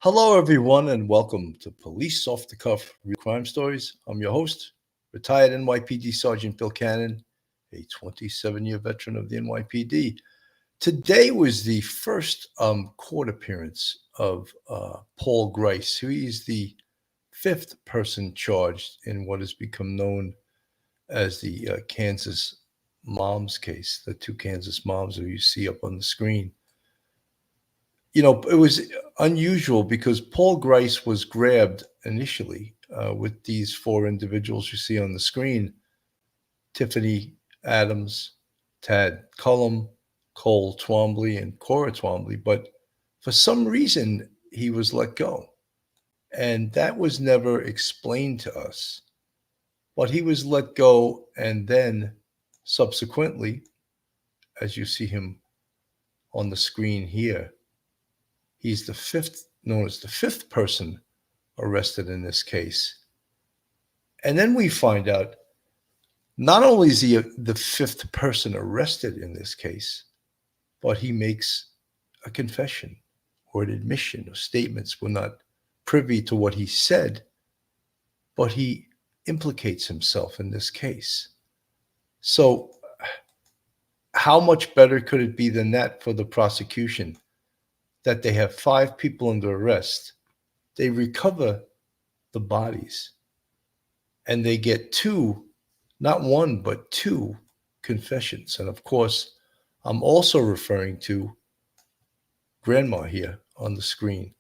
Hello, everyone, and welcome to Police Off the Cuff Real Crime Stories. I'm your host, retired NYPD Sergeant Bill Cannon, a 27-year veteran of the NYPD. Today was the first court appearance of Paul Grice, who is the fifth person charged in what has become known as the Kansas moms case, the two Kansas moms who you see up on the screen. You know, it was unusual because Paul Grice was grabbed initially with these four individuals you see on the screen: Tiffany Adams, Tad Cullum, Cole Twombly, and Cora Twombly. But for some reason, he was let go. And that was never explained to us. But he was let go, and then subsequently, as you see him on the screen here, he's the fifth, known as the fifth person arrested in this case. And then we find out not only is he the fifth person arrested in this case, but he makes a confession or an admission or statements. We're not privy to what he said, but he implicates himself in this case. So how much better could it be than that for the prosecution? That they have five people under arrest, they recover the bodies, and they get two, not one, but two confessions. And of course, I'm also referring to Grandma here on the screen,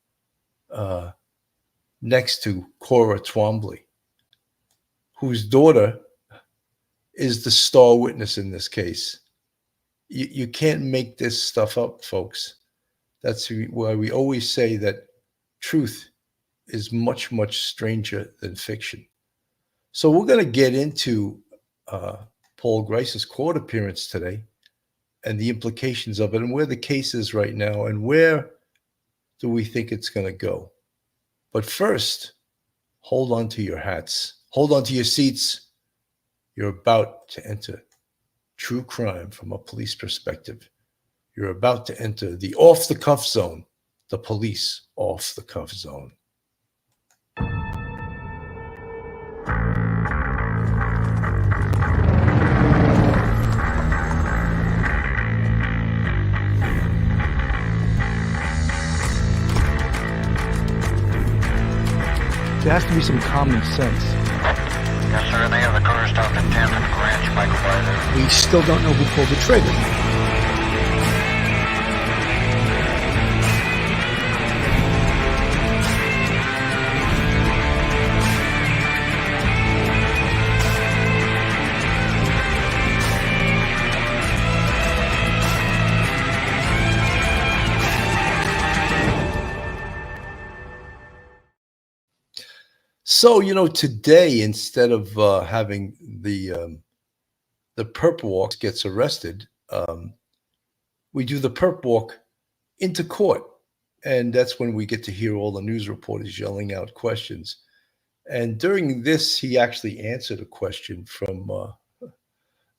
next to Cora Twombly, whose daughter is the star witness in this case. You can't make this stuff up, folks. That's why we always say that truth is much, much stranger than fiction. So we're going to get into Paul Grice's court appearance today and the implications of it and where the case is right now and where do we think it's going to go. But first, hold on to your hats. Hold on to your seats. You're about to enter true crime from a police perspective. You're about to enter the off-the-cuff zone, the police off-the-cuff zone. There has to be some common sense. Yes, sir. They have the car stopped in Tampa Ranch, Michael Weiser. We still don't know who pulled the trigger. So, you know, today, instead of having the perp walk gets arrested, we do the perp walk into court. And that's when we get to hear all the news reporters yelling out questions. And during this, he actually answered a question from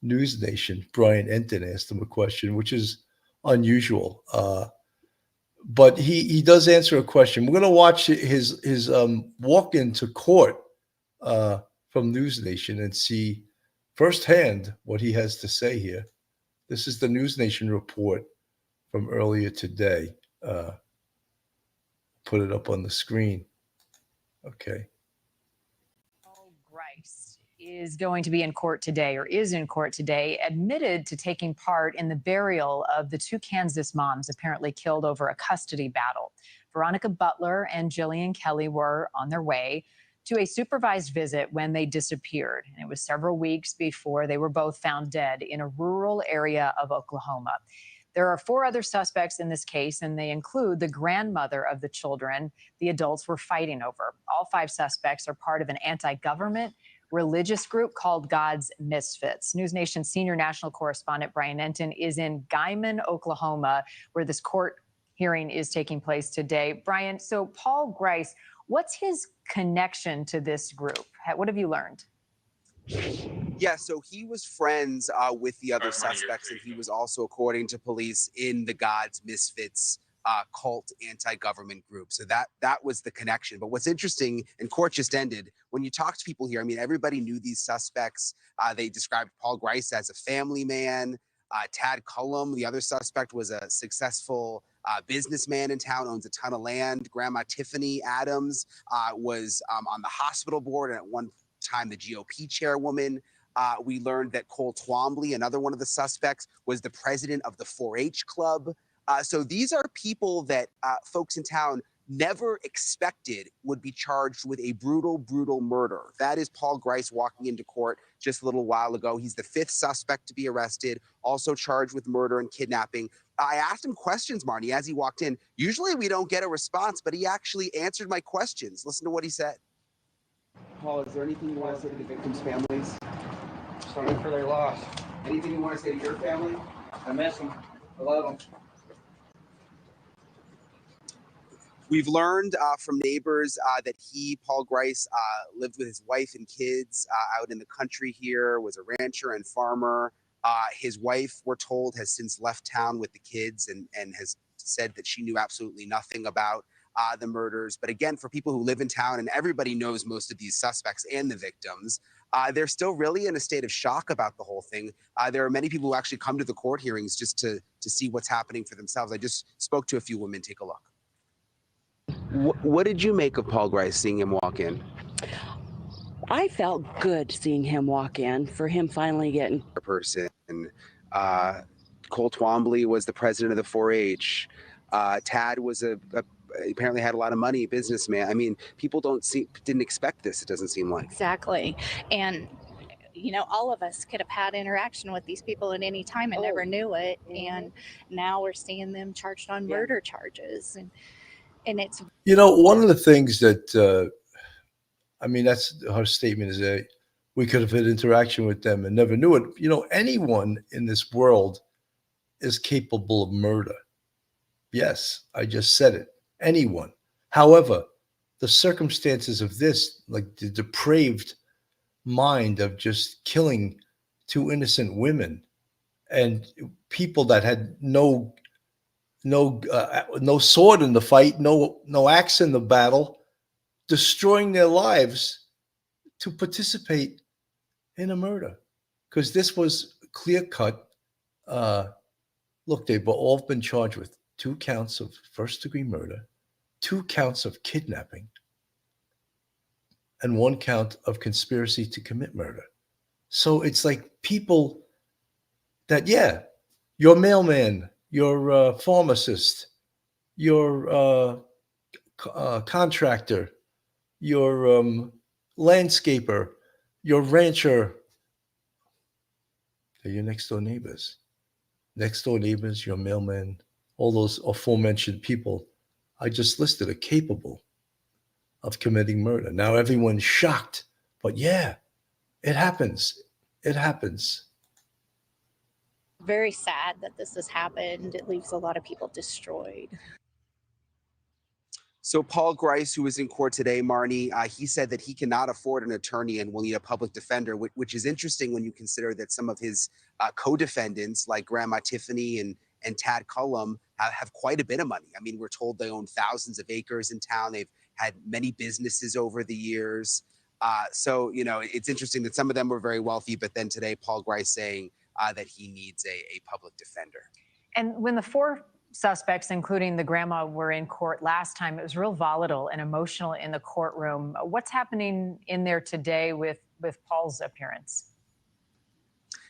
News Nation. Brian Enton asked him a question, which is unusual. But he does answer a question. We're going to watch his walk into court from News Nation and see firsthand what he has to say here. This is the News Nation report from earlier today. Put it up on the screen. Okay. Paul Grice is going to be in court today, or is in court today, admitted to taking part in the burial of the two Kansas moms apparently killed over a custody battle. Veronica Butler and Jillian Kelly were on their way to a supervised visit when they disappeared. And it was several weeks before they were both found dead in a rural area of Oklahoma. There are four other suspects in this case, and they include the grandmother of the children the adults were fighting over. All five suspects are part of an anti-government religious group called God's Misfits. News Nation senior national correspondent Brian Enton is in Guymon, Oklahoma, where this court hearing is taking place today. Brian, so Paul Grice, what's his connection to this group? What have you learned? Yeah, so he was friends with the other suspects, and he was also, according to police, in the God's Misfits cult anti-government group. So that was the connection. But what's interesting, and court just ended, when you talk to people here, I mean, everybody knew these suspects. They described Paul Grice as a family man. Tad Cullum, the other suspect, was a successful businessman in town, owns a ton of land. Grandma Tiffany Adams was on the hospital board and at one time the GOP chairwoman. We learned that Cole Twombly, another one of the suspects, was the president of the 4-H club. So these are people that folks in town never expected would be charged with a brutal, brutal murder. That is Paul Grice walking into court just a little while ago. He's the 5th suspect to be arrested, also charged with murder and kidnapping. I asked him questions, Marnie, as he walked in. Usually we don't get a response, but he actually answered my questions. Listen to what he said. Paul, is there anything you want to say to the victims' families? Sorry for their loss. Anything you want to say to your family? I miss them. I love them. We've learned from neighbors that Paul Grice, lived with his wife and kids out in the country here, was a rancher and farmer. His wife, we're told, has since left town with the kids and has said that she knew absolutely nothing about the murders. But again, for people who live in town, and everybody knows most of these suspects and the victims, they're still really in a state of shock about the whole thing. There are many people who actually come to the court hearings just to see what's happening for themselves. I just spoke to a few women. Take a look. What did you make of Paul Grice, seeing him walk in? I felt good seeing him walk in, for him finally getting A person. Cole Twombly was the president of the 4-H. Tad was apparently had a lot of money, businessman. I mean, people didn't expect this, it doesn't seem like. Exactly. And you know, all of us could have had interaction with these people at any time and never knew it. And now we're seeing them charged on murder charges. And it's, You know, one of the things that, I mean, that's her statement is that we could have had interaction with them and never knew it. You know, anyone in this world is capable of murder. Yes, I just said it. Anyone. However, the circumstances of this, like the depraved mind of just killing 2 innocent women and people that had no sword in the fight, no axe in the battle, destroying their lives to participate in a murder. Because this was clear cut. Look, they've all been charged with 2 counts of first-degree murder, 2 counts of kidnapping, and 1 count of conspiracy to commit murder. So it's like people that, yeah, your mailman, your pharmacist, your contractor, your landscaper, your rancher, they're your next door neighbors. Next door neighbors, your mailman, all those aforementioned people I just listed are capable of committing murder. Now everyone's shocked, but yeah, it happens. It happens. very sad that this has happened. It leaves a lot of people destroyed. So Paul Grice, who was in court today, Marnie, he said that he cannot afford an attorney and will need a public defender, which is interesting when you consider that some of his co-defendants, like Grandma Tiffany and Tad Cullum, have quite a bit of money. I mean, we're told they own thousands of acres in town. They've had many businesses over the years. So, you know, it's interesting that some of them were very wealthy, but then today, Paul Grice saying that he needs a public defender. And when the 4 suspects, including the grandma, were in court last time, it was real volatile and emotional in the courtroom. What's happening in there today with Paul's appearance?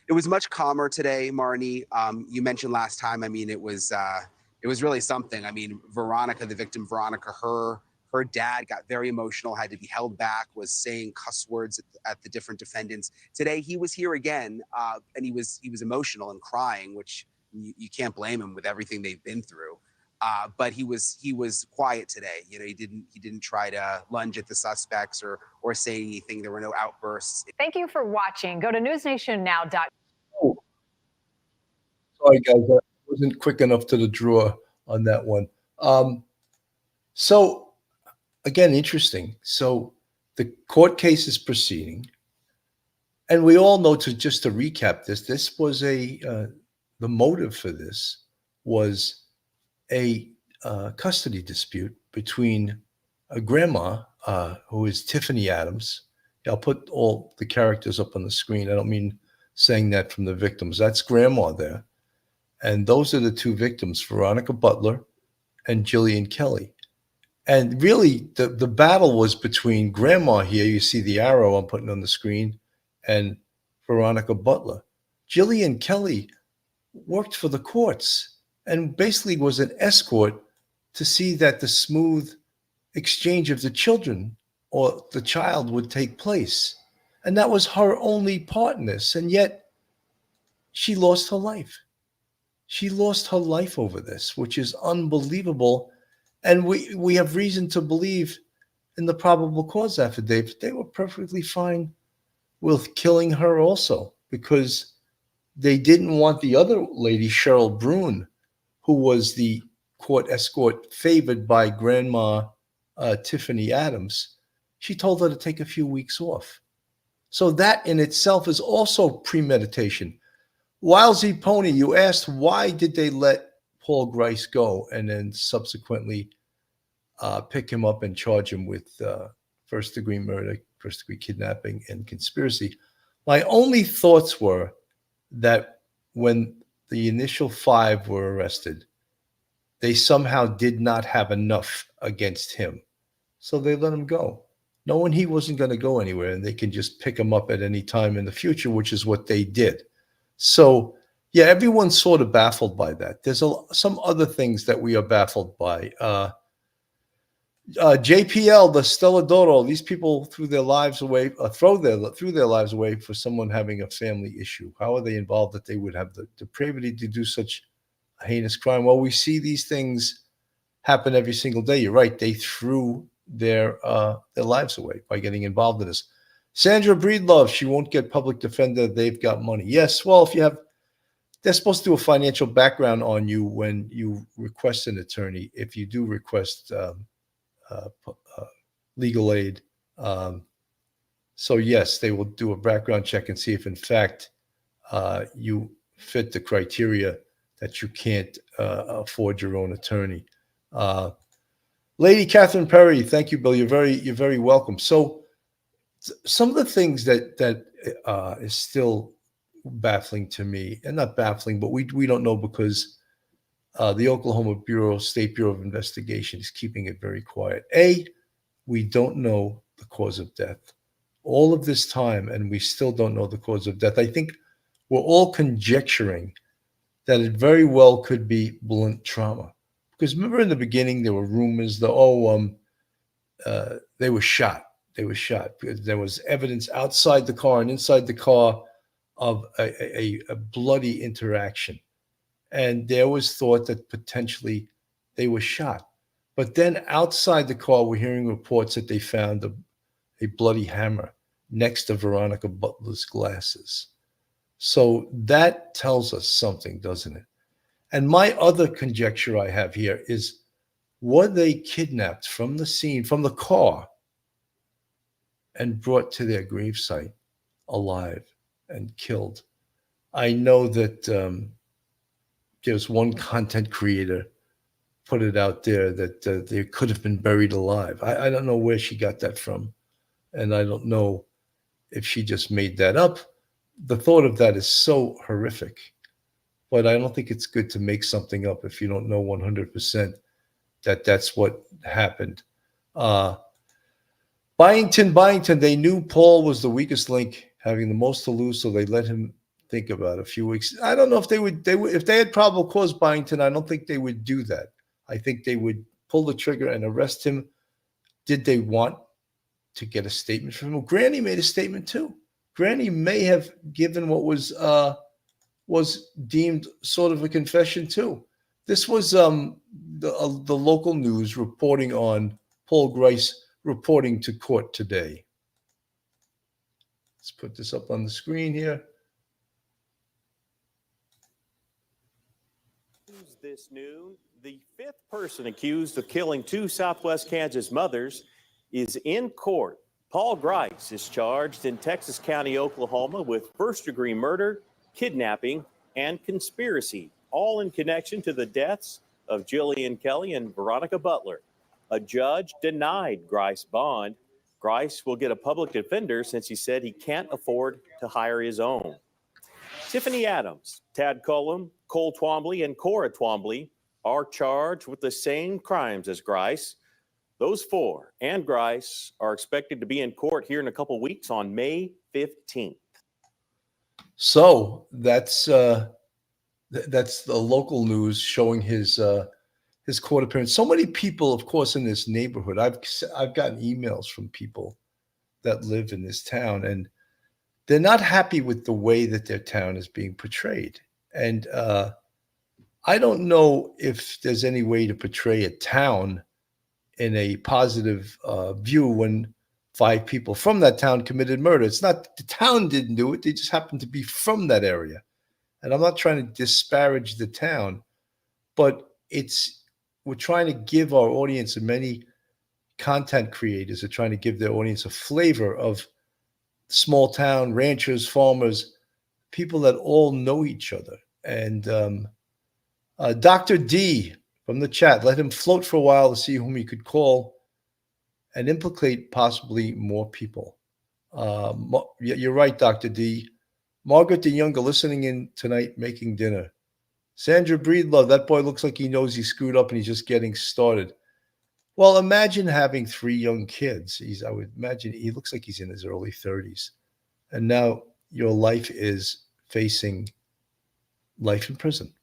It was much calmer today, Marnie. You mentioned last time, I mean, it was really something. I mean, Veronica, the victim, Veronica, her dad got very emotional, had to be held back, was saying cuss words at the different defendants. Today, he was here again, and he was emotional and crying, which you can't blame him with everything they've been through. But he was quiet today. You know, he didn't try to lunge at the suspects or say anything. There were no outbursts. Thank you for watching. Go to newsnationnow.com. Oh, sorry, guys, I wasn't quick enough to the draw on that one. So, again, interesting. So, the court case is proceeding, and we all know, just to recap this was the motive for this was a custody dispute between a grandma, who is Tiffany Adams. I'll put all the characters up on the screen. I don't mean saying that from the victims. That's grandma there. And those are the two victims, Veronica Butler and Jillian Kelly. And really, the battle was between grandma here. You see the arrow I'm putting on the screen, and Veronica Butler. Jillian Kelly worked for the courts and basically was an escort to see that the smooth exchange of the children or the child would take place. And that was her only part in this. And yet she lost her life. She lost her life over this, which is unbelievable. And we have reason to believe in the probable cause affidavit, they were perfectly fine with killing her also, because they didn't want the other lady, Cheryl Brune, who was the court escort favored by Grandma Tiffany Adams. She told her to take a few weeks off. So that in itself is also premeditation. Wilesy Pony, you asked why did they let Paul Grice go and then subsequently pick him up and charge him with first-degree murder, first-degree kidnapping, and conspiracy. My only thoughts were that when the initial 5 were arrested, they somehow did not have enough against him. So they let him go, knowing he wasn't going to go anywhere, and they can just pick him up at any time in the future, which is what they did. So, yeah, everyone's sort of baffled by that. There's some other things that we are baffled by. JPL, the Stella Doro, these people threw their lives away, threw their lives away for someone having a family issue. How are they involved that they would have the depravity to do such a heinous crime? Well, we see these things happen every single day. You're right. They threw their lives away by getting involved in this. Sandra Breedlove, she won't get public defender. They've got money. Yes. Well, they're supposed to do a financial background on you when you request an attorney. If you do request legal aid. So yes, they will do a background check and see if in fact you fit the criteria that you can't afford your own attorney. Lady Catherine Perry, thank you, Bill. You're very welcome. So some of the things that is still baffling to me, and not baffling, but we don't know because the Oklahoma State Bureau of Investigation is keeping it very quiet. We don't know the cause of death. All of this time, and we still don't know the cause of death. I think we're all conjecturing that it very well could be blunt trauma. Because remember in the beginning, there were rumors that, they were shot. They were shot. There was evidence outside the car and inside the car of a bloody interaction. And there was thought that potentially they were shot. But then outside the car, we're hearing reports that they found a bloody hammer next to Veronica Butler's glasses. So that tells us something, doesn't it? And my other conjecture I have here is, were they kidnapped from the scene, from the car, and brought to their gravesite alive and killed? I know that there's one content creator put it out there that they could have been buried alive. I don't know where she got that from. And I don't know if she just made that up. The thought of that is so horrific. But I don't think it's good to make something up if you don't know 100% that that's what happened. Byington, they knew Paul was the weakest link, having the most to lose, so they let him think about a few weeks. I don't know if they would if they had probable cause, Byington, I don't think they would do that. I think they would pull the trigger and arrest him. Did they want to get a statement from him? Well, Granny made a statement too. Granny may have given what was deemed sort of a confession too. This was the local news reporting on Paul Grice reporting to court today. Let's put this up on the screen here. This noon, the 5th person accused of killing 2 Southwest Kansas mothers is in court. Paul Grice is charged in Texas County, Oklahoma with first-degree murder, kidnapping, and conspiracy, all in connection to the deaths of Jillian Kelly and Veronica Butler. A judge denied Grice bond. Grice will get a public defender since he said he can't afford to hire his own. Tiffany Adams, Tad Cullum, Cole Twombly, and Cora Twombly are charged with the same crimes as Grice. Those four and Grice are expected to be in court here in a couple weeks on May 15th. So that's the local news showing his court appearance. So many people, of course, in this neighborhood. I've gotten emails from people that live in this town, and they're not happy with the way that their town is being portrayed. And I don't know if there's any way to portray a town in a positive view when 5 people from that town committed murder. It's not the town didn't do it. They just happened to be from that area. And I'm not trying to disparage the town, but we're trying to give our audience, and many content creators are trying to give their audience a flavor of small town ranchers, farmers, people that all know each other. And Dr. D from the chat, let him float for a while to see whom he could call and implicate possibly more people. You're right, Dr. D. Margaret the Younger listening in tonight, making dinner. Sandra Breedlove, that boy looks like he knows he screwed up and he's just getting started. Well, imagine having 3 young kids. I would imagine he looks like he's in his early 30s. And now your life is facing life in prison.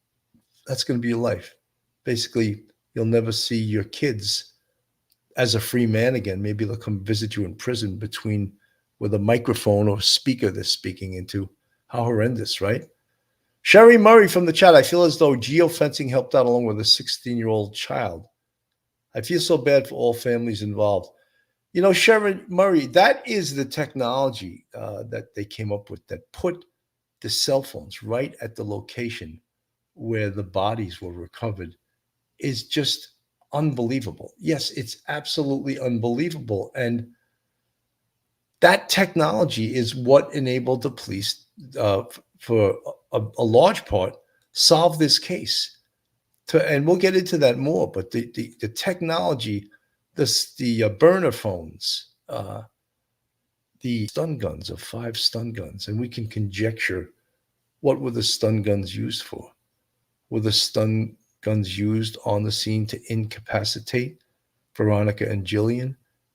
That's going to be your life. Basically, you'll never see your kids as a free man again. Maybe they'll come visit you in prison with a microphone or speaker they're speaking into. How horrendous, right? Sherry Murray from the chat, I feel as though geofencing helped out along with a 16-year-old child. I feel so bad for all families involved. You know, Sherry Murray, that is the technology that they came up with that put the cell phones right at the location where the bodies were recovered is just unbelievable. Yes, it's absolutely unbelievable. And that technology is what enabled the police, for a large part, solve this case. And we'll get into that more. But the technology, the burner phones, the stun guns of 5 stun guns, and we can conjecture what were the stun guns used for. Were the stun guns used on the scene to incapacitate Veronica and Jillian?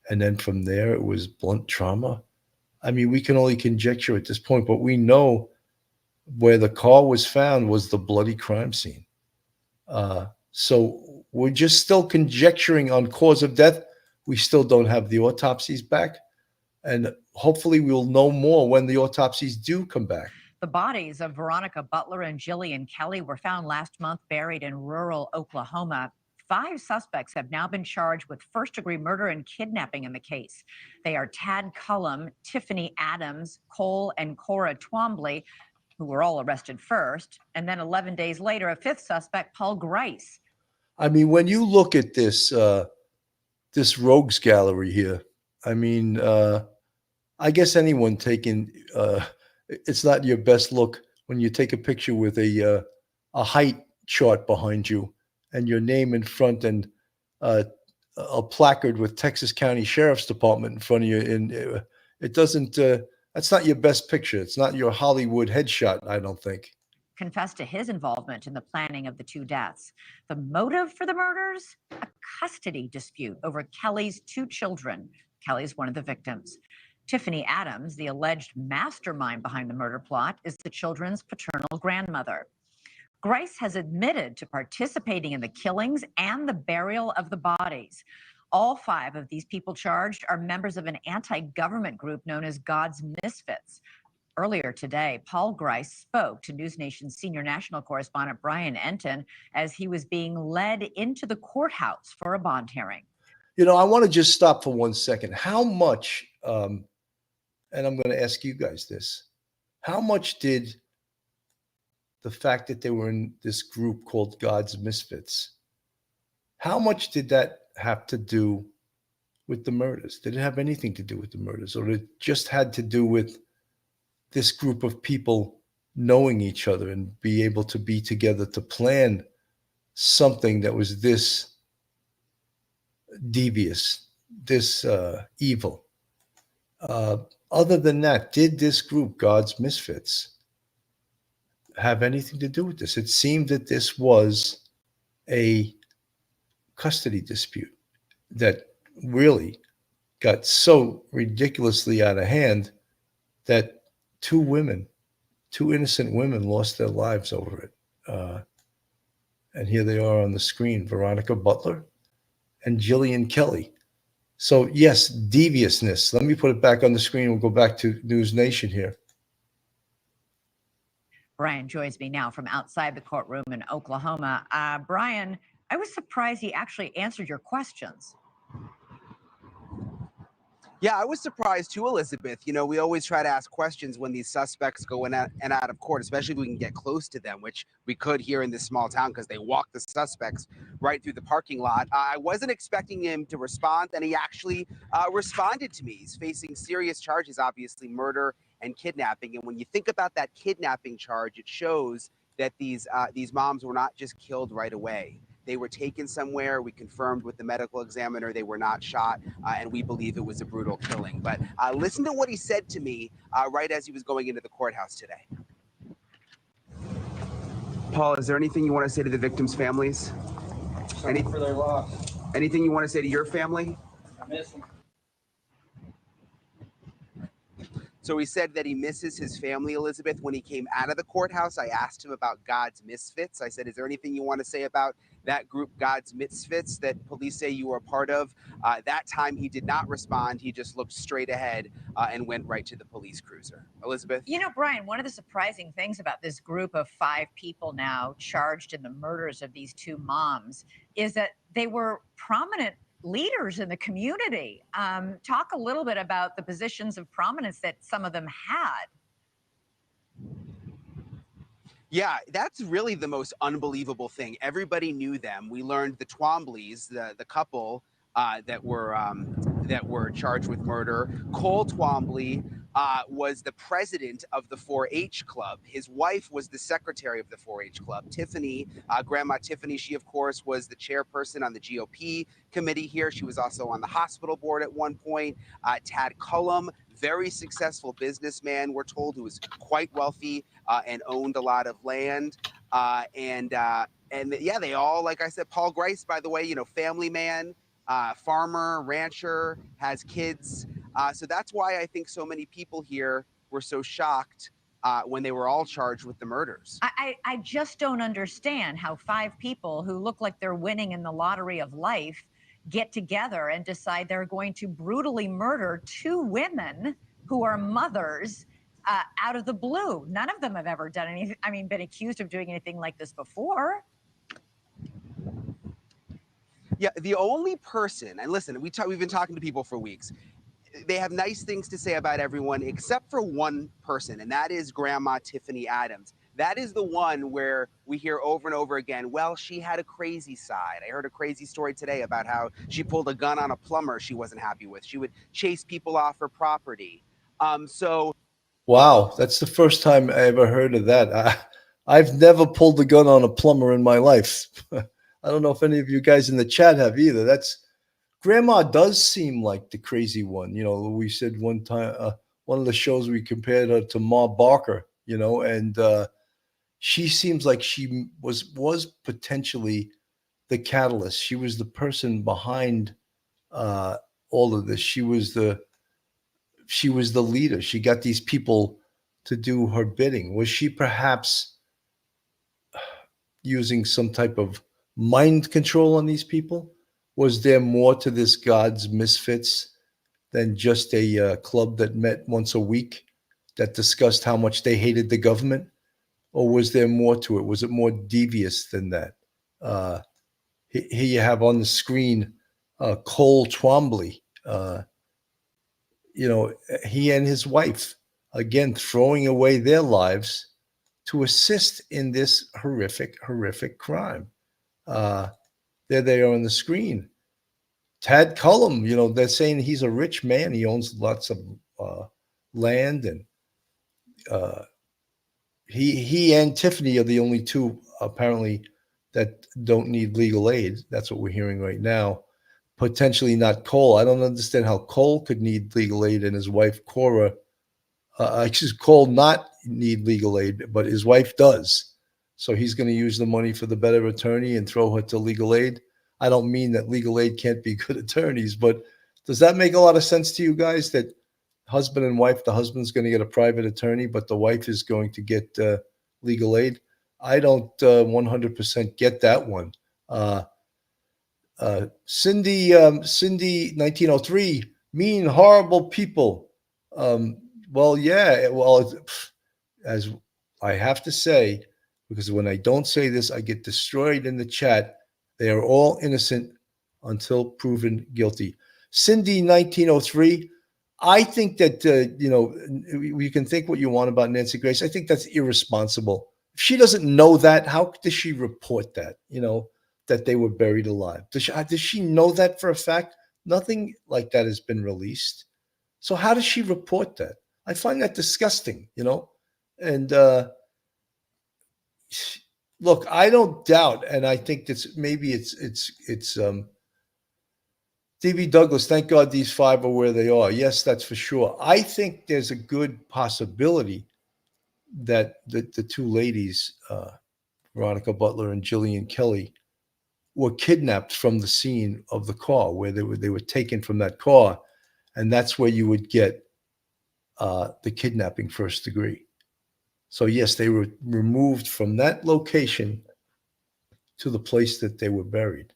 And then from there, it was blunt trauma. I mean, we can only conjecture at this point, but we know where the car was found was the bloody crime scene. So we're just still conjecturing on cause of death. We still don't have the autopsies back. And hopefully we'll know more when the autopsies do come back. The bodies of Veronica Butler and Jillian Kelly were found last month buried in rural Oklahoma. 5 suspects have now been charged with first-degree murder and kidnapping in the case. They are Tad Cullum, Tiffany Adams, Cole and Cora Twombly, who were all arrested first, and then 11 days later, a 5th suspect, Paul Grice. I mean, when you look at this rogues gallery here, I mean, I guess anyone taking it's not your best look when you take a picture with a height chart behind you and your name in front and a placard with Texas County Sheriff's Department in front of you. And it doesn't, that's not your best picture. It's not your Hollywood headshot, I don't think. Confessed to his involvement in the planning of the 2 deaths. The motive for the murders? A custody dispute over Kelly's 2 children. Kelly's one of the victims. Tiffany Adams, the alleged mastermind behind the murder plot, is the children's paternal grandmother. Grice has admitted to participating in the killings and the burial of the bodies. All 5 of these people charged are members of an anti-government group known as God's Misfits. Earlier today, Paul Grice spoke to News Nation's senior national correspondent Brian Enton as he was being led into the courthouse for a bond hearing. You know, I want to just stop for 1 second. How much, and I'm going to ask you guys this, how much did the fact that they were in this group called God's Misfits, how much did that have to do with the murders? Did it have anything to do with the murders, or it just had to do with this group of people knowing each other and be able to be together to plan something that was this devious, this evil. Other than that, did this group, God's Misfits, have anything to do with this? It seemed that this was a custody dispute that really got so ridiculously out of hand that two innocent women lost their lives over it. And here they are on the screen, Veronica Butler and Jillian Kelly. So yes, deviousness. Let me put it back on the screen. We'll go back to News Nation here. Brian joins me now from outside the courtroom in Oklahoma. Brian, I was surprised he actually answered your questions. Yeah, I was surprised too, Elizabeth. You know, we always try to ask questions when these suspects go in and out of court, especially if we can get close to them, which we could here in this small town because they walk the suspects right through the parking lot. I wasn't expecting him to respond, and he actually responded to me. He's facing serious charges, obviously murder and kidnapping. And when you think about that kidnapping charge, it shows that these moms were not just killed right away. They were taken somewhere. We confirmed with the medical examiner they were not shot, and we believe it was a brutal killing. But listen to what he said to me right as he was going into the courthouse today. Paul, is there anything you want to say to the victims' families? Sorry for their loss. Anything you want to say to your family? I miss them. So he said that he misses his family, Elizabeth. When he came out of the courthouse, I asked him about God's Misfits. I said, is there anything you want to say about that group, God's Misfits, that police say you were a part of? That time he did not respond. He just looked straight ahead and went right to the police cruiser. Elizabeth? You know, Brian, one of the surprising things about this group of 5 people now charged in the murders of these 2 moms is that they were prominent leaders in the community. Talk a little bit about the positions of prominence that some of them had. Yeah, that's really the most unbelievable thing. Everybody knew them. We learned the Twombleys, the couple that were charged with murder. Cole Twombly was the president of the 4-H club. His wife was the secretary of the 4-H club. Tiffany, Grandma Tiffany, she of course was the chairperson on the GOP committee here. She was also on the hospital board at one point. Tad Cullum, very successful businessman, we're told, who was quite wealthy and owned a lot of land. And yeah, they all, like I said, Paul Grice, by the way, you know, family man, farmer, rancher, has kids. So that's why I think so many people here were so shocked when they were all charged with the murders. I just don't understand how 5 people who look like they're winning in the lottery of life get together and decide they're going to brutally murder 2 women who are mothers out of the blue. None of them have ever done anything, been accused of doing anything like this before. Yeah, the only person, and listen, we've been talking to people for weeks. They have nice things to say about everyone except for one person, and that is Grandma Tiffany Adams. That is the one where we hear over and over again, well, she had a crazy side. I heard a crazy story today about how she pulled a gun on a plumber she wasn't happy with. She would chase people off her property. Wow, that's the first time I ever heard of that. I've never pulled a gun on a plumber in my life. I don't know if any of you guys in the chat have either. Grandma does seem like the crazy one. You know, we said one time, one of the shows we compared her to Ma Barker, you know, and she seems like she was potentially the catalyst. She was the person behind all of this. She was the leader. She got these people to do her bidding. Was she perhaps using some type of mind control on these people? Was there more to this God's Misfits than just a club that met once a week that discussed how much they hated the government? Or was there more to it? Was it more devious than that? Here you have on the screen Cole Twombly. You know, he and his wife, again, throwing away their lives to assist in this horrific, horrific crime. There they are on the screen. Tad Cullum, you know, they're saying he's a rich man. He owns lots of land, and he and Tiffany are the only 2 apparently that don't need legal aid. That's what we're hearing right now. Potentially not Cole. I don't understand how Cole could need legal aid and his wife Cora, Cole not need legal aid, but his wife does. So he's going to use the money for the better attorney and throw her to legal aid. I don't mean that legal aid can't be good attorneys, but does that make a lot of sense to you guys, that husband and wife, the husband's going to get a private attorney, but the wife is going to get legal aid? I don't 100% get that one. Cindy 1903, mean, horrible people. Well, yeah, well, as I have to say, because when I don't say this, I get destroyed in the chat. They are all innocent until proven guilty. Cindy 1903, I think that, you can think what you want about Nancy Grace. I think that's irresponsible. If she doesn't know that, how does she report that, that they were buried alive? Does she know that for a fact? Nothing like that has been released. So how does she report that? I find that disgusting, and look, I don't doubt, and I think that's maybe it's D.B. Douglas, thank God these 5 are where they are. Yes, that's for sure. I think there's a good possibility that the 2 ladies, Veronica Butler and Jillian Kelly, were kidnapped from the scene of the car, where they were taken from that car, and that's where you would get the kidnapping first degree. So yes, they were removed from that location to the place that they were buried.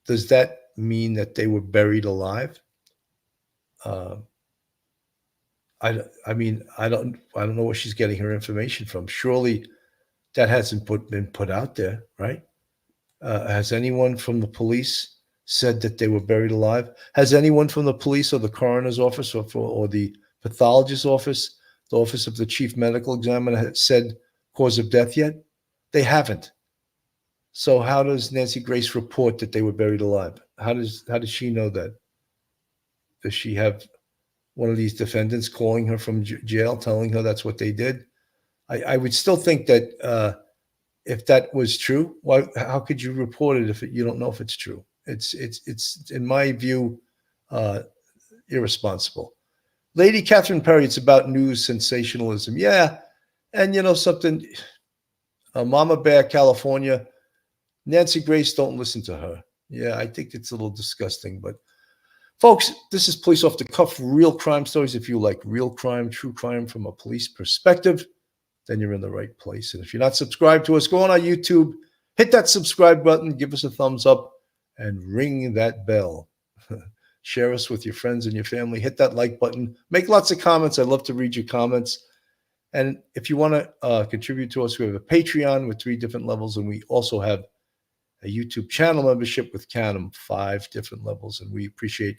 Does that mean that they were buried alive? I mean, I don't know where she's getting her information from. Surely that hasn't been put out there, right? Has anyone from the police said that they were buried alive? Has anyone from the police or the coroner's office or the pathologist's office, the office of the chief medical examiner, said cause of death yet? They haven't. So how does Nancy Grace report that they were buried alive? How does she know that? Does she have one of these defendants calling her from jail, telling her that's what they did? I would still think that if that was true, how could you report it if you don't know if it's true? It's in my view, irresponsible. Lady Catherine Perry, it's about news sensationalism. Yeah, and something, Mama Bear, California, Nancy Grace, don't listen to her. Yeah, I think it's a little disgusting, but folks, this is Police Off the Cuff, real crime stories. If you like real crime, true crime from a police perspective, then you're in the right place. And if you're not subscribed to us, go on our YouTube, hit that subscribe button, give us a thumbs up, and ring that bell. Share us with your friends and your family. Hit that like button. Make lots of comments. I'd love to read your comments. And if you want to contribute to us, we have a Patreon with 3 different levels, and we also have a YouTube channel membership with Cannon, 5 different levels. And we appreciate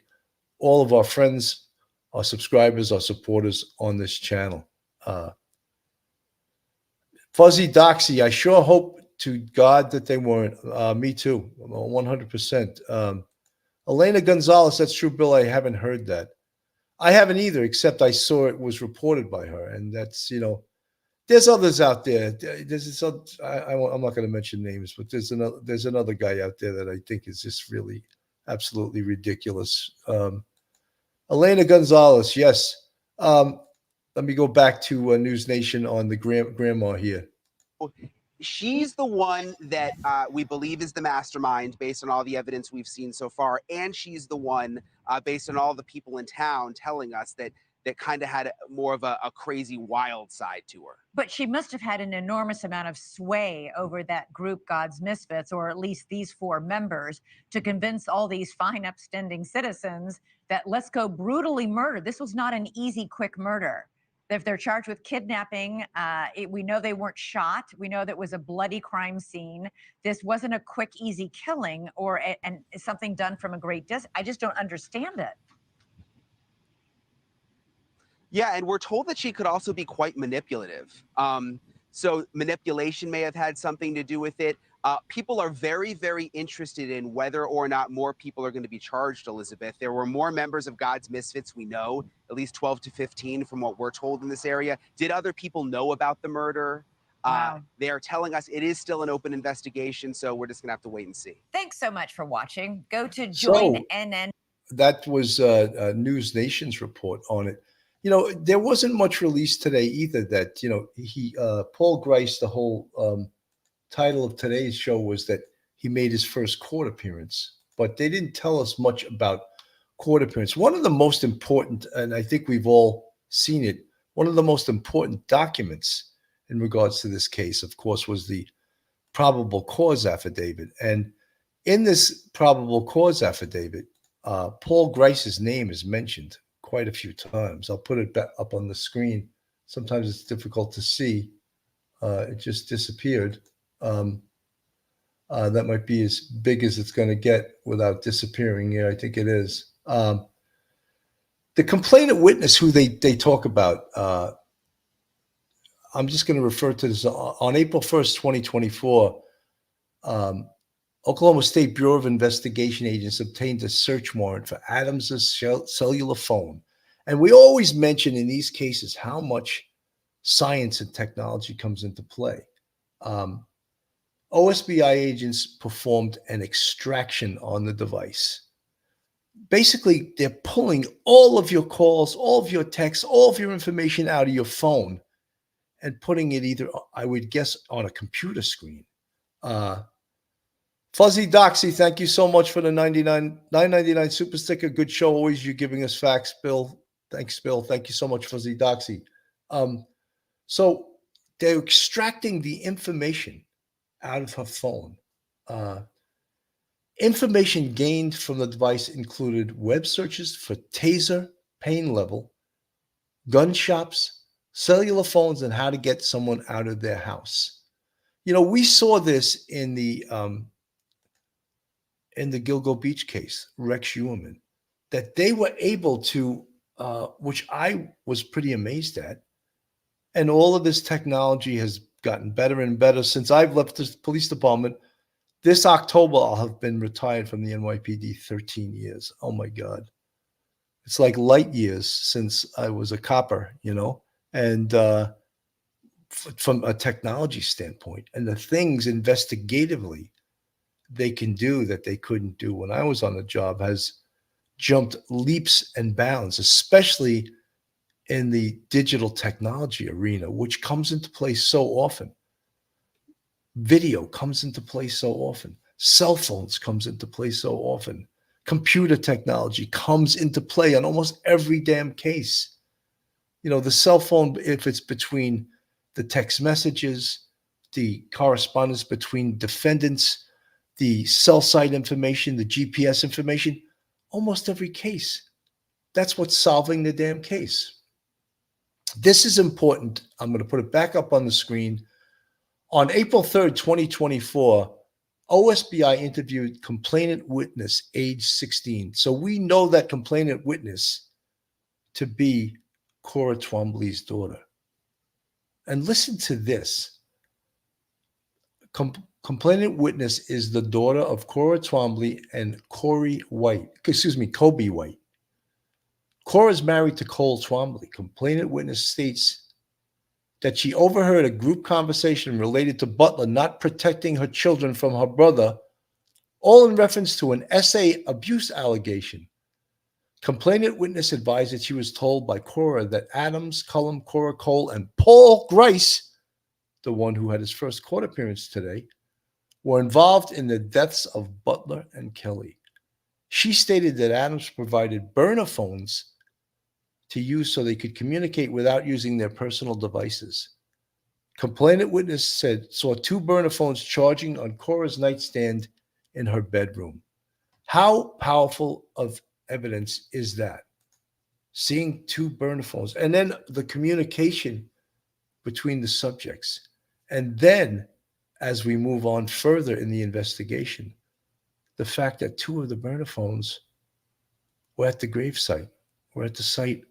all of our friends, our subscribers, our supporters on this channel. Fuzzy Doxy, I sure hope to God that they weren't. Me too, 100%. Elena Gonzalez, that's true, Bill. I haven't heard that. I haven't either, except I saw it was reported by her. And that's, there's others out there. I'm not going to mention names, but there's another guy out there that I think is just really absolutely ridiculous. Elena Gonzalez, yes. Let me go back to News Nation on the grandma here. She's the one that we believe is the mastermind based on all the evidence we've seen so far. And she's the one based on all the people in town telling us that kind of had more of a crazy wild side to her. But she must have had an enormous amount of sway over that group, God's Misfits, or at least these 4 members, to convince all these fine, upstanding citizens that let's go brutally murder. This was not an easy, quick murder. If they're charged with kidnapping, we know they weren't shot. We know that it was a bloody crime scene. This wasn't a quick, easy killing and something done from a great distance. I just don't understand it. Yeah, and we're told that she could also be quite manipulative. So manipulation may have had something to do with it. People are very, very interested in whether or not more people are going to be charged, Elizabeth. There were more members of God's Misfits, we know, at least 12 to 15 from what we're told in this area. Did other people know about the murder? Wow. They are telling us it is still an open investigation, so we're just going to have to wait and see. Thanks so much for watching. Go to So- join That was News Nation's report on it. There wasn't much released today either that, Paul Grice, the whole title of today's show was that he made his first court appearance, but they didn't tell us much about court appearance. One of the most important, and I think we've all seen it, one of the most important documents in regards to this case, of course, was the probable cause affidavit. And in this probable cause affidavit, Paul Grice's name is mentioned quite a few times. I'll put it back up on the screen. Sometimes it's difficult to see. It just disappeared. That might be as big as it's going to get without disappearing. Yeah, I think it is. The complainant witness who they talk about, I'm just going to refer to this. On April 1st, 2024, Oklahoma State Bureau of Investigation agents obtained a search warrant for Adams's cellular phone. And we always mention in these cases how much science and technology comes into play. OSBI agents performed an extraction on the device. Basically, they're pulling all of your calls, all of your texts, all of your information out of your phone and putting it either, I would guess, on a computer screen. Fuzzy Doxy, thank you so much for the $9.99 super sticker. Good show. Always you giving us facts, Bill. Thanks, Bill. Thank you so much, Fuzzy Doxy. So they're extracting the information out of her phone. Information gained from the device included web searches for taser, pain level, gun shops, cellular phones, and how to get someone out of their house. We saw this in the Gilgo Beach case, Rex Uerman, that they were able to, which I was pretty amazed at. And all of this technology has gotten better and better since I've left the police department. This October, I'll have been retired from the NYPD 13 years. Oh my God. It's like light years since I was a copper, and from a technology standpoint and the things investigatively they can do that they couldn't do when I was on the job has jumped leaps and bounds, especially in the digital technology arena, which comes into play so often. Video comes into play so often. Cell phones comes into play so often. Computer technology comes into play on almost every damn case. The cell phone, if it's between the text messages, the correspondence between defendants, the cell site information, the GPS information, almost every case. That's what's solving the damn case. This is important. I'm going to put it back up on the screen. On April 3rd, 2024, OSBI interviewed complainant witness, age 16. So we know that complainant witness to be Cora Twombly's daughter. And listen to this. Complainant witness is the daughter of Cora Twombly and Kobe White. Cora is married to Cole Twombly. Complainant witness states that she overheard a group conversation related to Butler not protecting her children from her brother, all in reference to an SA abuse allegation. Complainant witness advised that she was told by Cora that Adams, Cullum, Cora Cole, and Paul Grice, the one who had his first court appearance today, were involved in the deaths of Butler and Kelly. She stated that Adams provided burner phones to use so they could communicate without using their personal devices. Complainant witness saw 2 burner phones charging on Cora's nightstand in her bedroom. How powerful of evidence is that? Seeing 2 burner phones, and then the communication between the subjects. And then, as we move on further in the investigation, the fact that 2 of the burner phones were at the gravesite, were at the site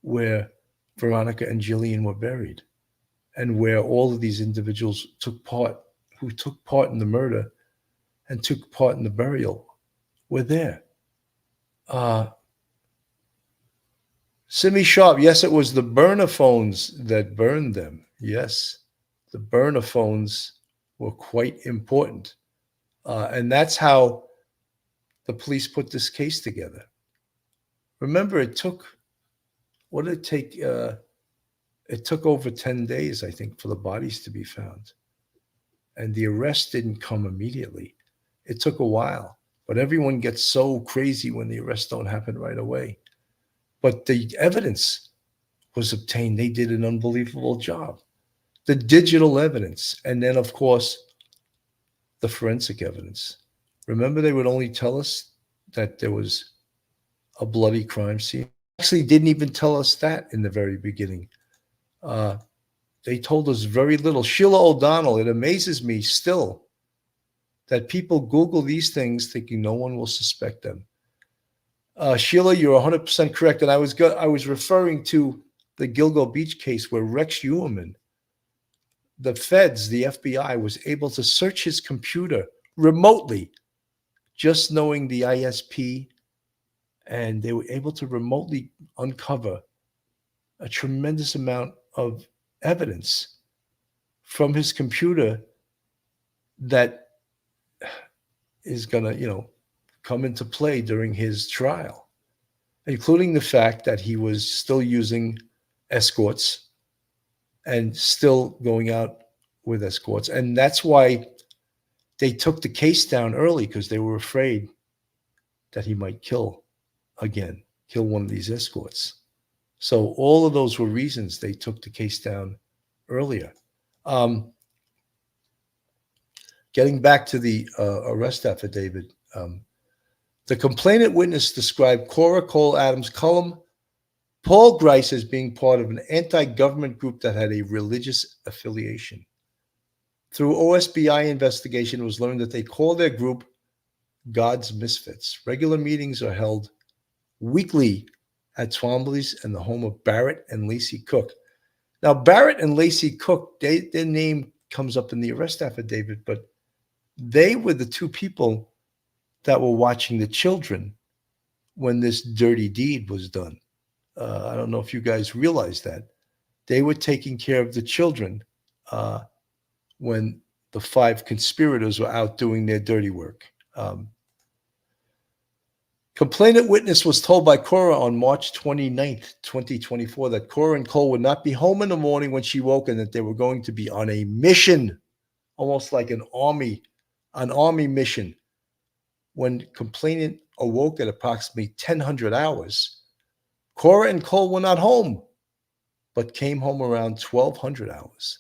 where Veronica and Jillian were buried, and where all of these individuals who took part in the murder and took part in the burial, were there. Simi Sharp, yes, it was the burner phones that burned them. Yes. the burner phones were quite important. And that's how the police put this case together. Remember, what did it take? It took over 10 days, I think, for the bodies to be found. And the arrest didn't come immediately. It took a while. But everyone gets so crazy when the arrests don't happen right away. But the evidence was obtained. They did an unbelievable job. The digital evidence, and then, of course, the forensic evidence. Remember, they would only tell us that there was a bloody crime scene. Actually, didn't even tell us that in the very beginning. They told us very little. Sheila O'Donnell, it amazes me still that people Google these things thinking no one will suspect them. Sheila, you're 100% correct. And I was referring to the Gilgo Beach case where Rex Uerman, the feds, the FBI, was able to search his computer remotely, just knowing the ISP, and they were able to remotely uncover a tremendous amount of evidence from his computer that is going to, come into play during his trial, including the fact that he was still using escorts and still going out with escorts. And that's why they took the case down early, because they were afraid that he might kill one of these escorts. So all of those were reasons they took the case down earlier. Getting back to the arrest affidavit, the complainant witness described Cora Cole Adams Cullum, Paul Grice, as being part of an anti-government group that had a religious affiliation. Through OSBI investigation, it was learned that they call their group God's Misfits. Regular meetings are held weekly at Twombly's and the home of Barrett and Lacey Cook. Now, Barrett and Lacey Cook, their name comes up in the arrest affidavit, but they were the two people that were watching the children when this dirty deed was done. I don't know if you guys realize that. They were taking care of the children when the 5 conspirators were out doing their dirty work. Complainant witness was told by Cora on March 29th, 2024, that Cora and Cole would not be home in the morning when she woke, and that they were going to be on a mission, almost like an army mission. When complainant awoke at approximately 1000 hours, Cora and Cole were not home, but came home around 1200 hours.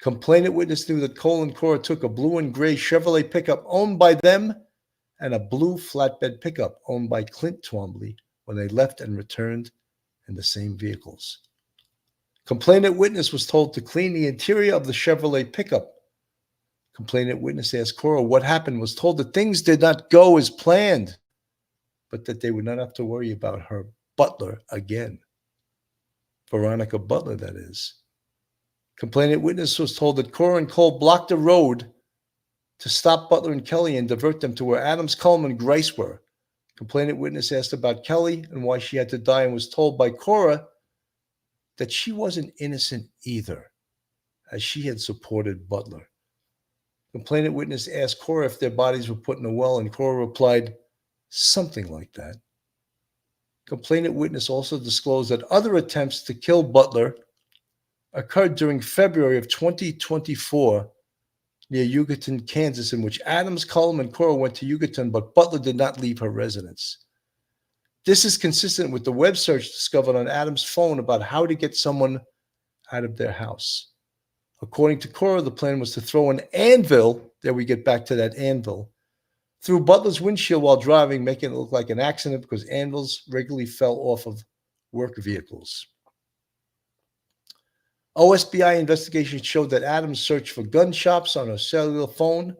Complainant witness knew that Cole and Cora took a blue and gray Chevrolet pickup owned by them and a blue flatbed pickup owned by Clint Twombly when they left and returned in the same vehicles. Complainant witness was told to clean the interior of the Chevrolet pickup. Complainant witness asked Cora what happened, was told that things did not go as planned, but that they would not have to worry about her butler again. Veronica Butler, that is. Complainant witness was told that Cora and Cole blocked the road to stop Butler and Kelly and divert them to where Adams, Cullum, and Grice were. Complainant witness asked about Kelly and why she had to die, and was told by Cora that she wasn't innocent either, as she had supported Butler. Complainant witness asked Cora if their bodies were put in a well, and Cora replied, something like that. Complainant witness also disclosed that other attempts to kill Butler occurred during February of 2024 near Yucatan, Kansas, in which Adams, Cullum, and Cora went to Yucatan, but Butler did not leave her residence. This is consistent with the web search discovered on Adams' phone about how to get someone out of their house. According to Cora, the plan was to throw an anvil, there we get back to that anvil, through Butler's windshield while driving, making it look like an accident because anvils regularly fell off of work vehicles. OSBI investigation showed that Adams searched for gun shops on her cellular phone.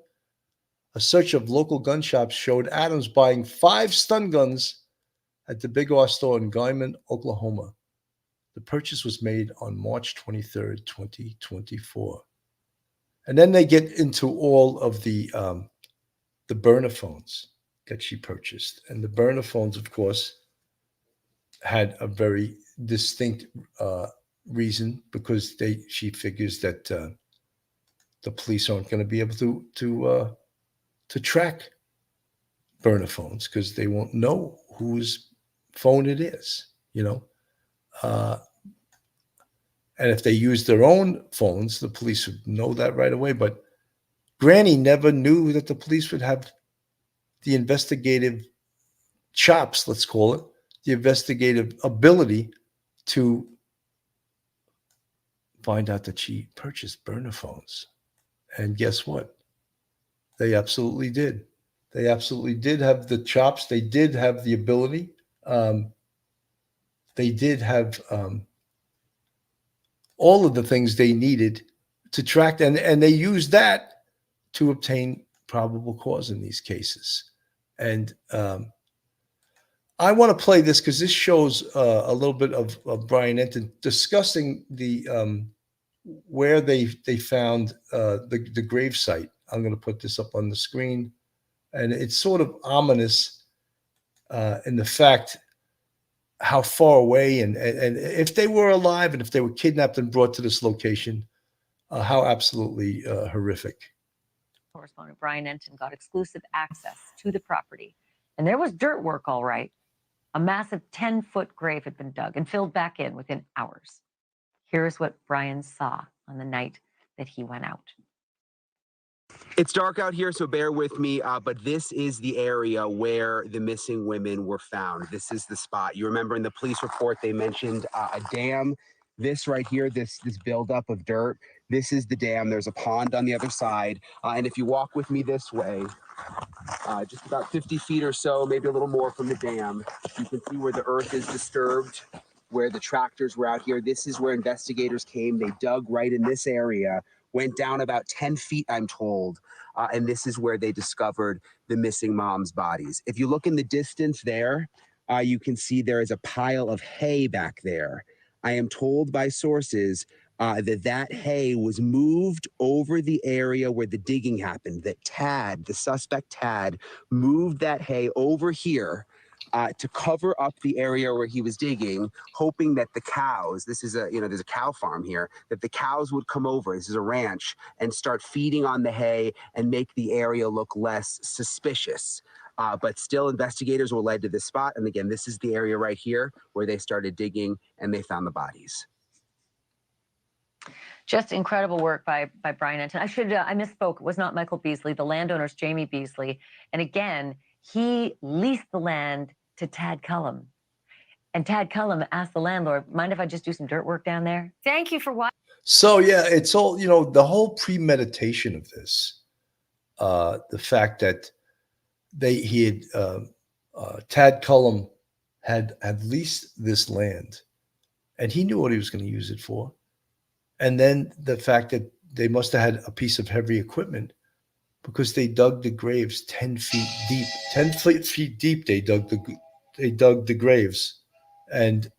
A search of local gun shops showed Adams buying 5 stun guns at the Big R store in Guyman, Oklahoma. The purchase was made on March 23rd, 2024. And then they get into all of the burner phones that she purchased. And the burner phones, of course, had a very distinct reason, because she figures that the police aren't going to be able to track burner phones because they won't know whose phone it is, you know. And if they use their own phones, the police would know that right away. But Granny never knew that the police would have the investigative chops, let's call it, the investigative ability to find out that she purchased burner phones. And guess what? They absolutely did. They absolutely did have the chops. They did have the ability. They did have all of the things they needed to track, and they used that to obtain probable cause in these cases. And I want to play this because this shows a little bit of Brian Enton discussing the where they found the grave site. I'm going to put this up on the screen, and it's sort of ominous in the fact how far away and if they were alive and if they were kidnapped and brought to this location, how absolutely horrific. Correspondent Brian Enton got exclusive access to the property, and there was dirt work, all right. A massive 10-foot grave had been dug and filled back in within hours. Here's what Brian saw on the night that he went out. It's dark out here, so bear with me, but this is the area where the missing women were found. This is the spot. You remember in the police report, they mentioned a dam. This right here, this buildup of dirt, this is the dam. There's a pond on the other side. And if you walk with me this way, just about 50 feet or so, maybe a little more from the dam, you can see where the earth is disturbed, where the tractors were out here. This is where investigators came. They dug right in this area, went down about 10 feet, I'm told, and this is where they discovered the missing moms' bodies. If you look in the distance there, you can see there is a pile of hay back there. I am told by sources that hay was moved over the area where the digging happened, that Tad, the suspect Tad, moved that hay over here to cover up the area where he was digging, hoping that the cows, this is there's a cow farm here, that the cows would come over, this is a ranch, and start feeding on the hay and make the area look less suspicious. But still, investigators were led to this spot. And again, this is the area right here where they started digging and they found the bodies. Just incredible work by Brian Enton. I misspoke. It was not Michael Beasley. The landowner's Jamie Beasley. And again, he leased the land to Tad Cullum. And Tad Cullum asked the landlord, mind if I just do some dirt work down there? Thank you for watching. So, yeah, it's all, the whole premeditation of this, the fact that Tad Cullum had leased this land and he knew what he was going to use it for. And then the fact that they must have had a piece of heavy equipment because they dug the graves 10 feet deep. 10 feet deep, they dug the graves. And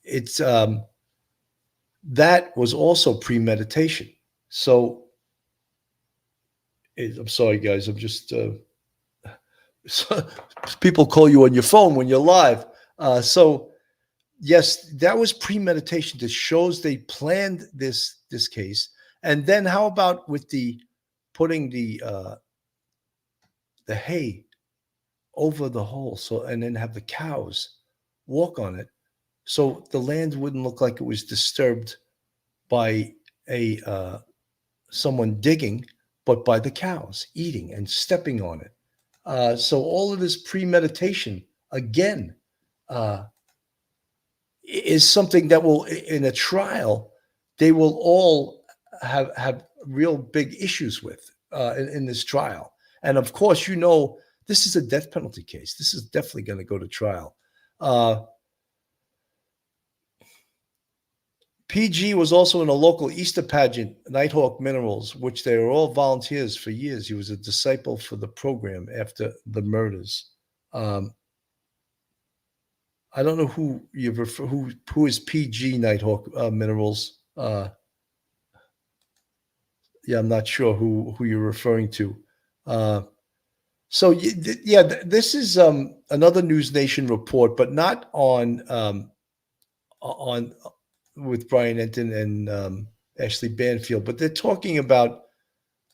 it's that was also premeditation. So I'm sorry, guys. I'm just people call you on your phone when you're live. So yes, that was premeditation. That shows they planned this case. And then how about with putting the hay over the hole, and then have the cows walk on it, so the land wouldn't look like it was disturbed by someone digging, but by the cows eating and stepping on it. So all of this premeditation again is something that will, in a trial, they will all have real big issues with in this trial. And of course, this is a death penalty case. This is definitely going to go to trial. PG was also in a local Easter pageant, Nighthawk Minerals, which they were all volunteers for years. He was a disciple for the program after the murders. I don't know who who is PG Nighthawk Minerals. Yeah, I'm not sure who you're referring to. So yeah, this is another News Nation report, but not on with Brian Enton and Ashley Banfield, but they're talking about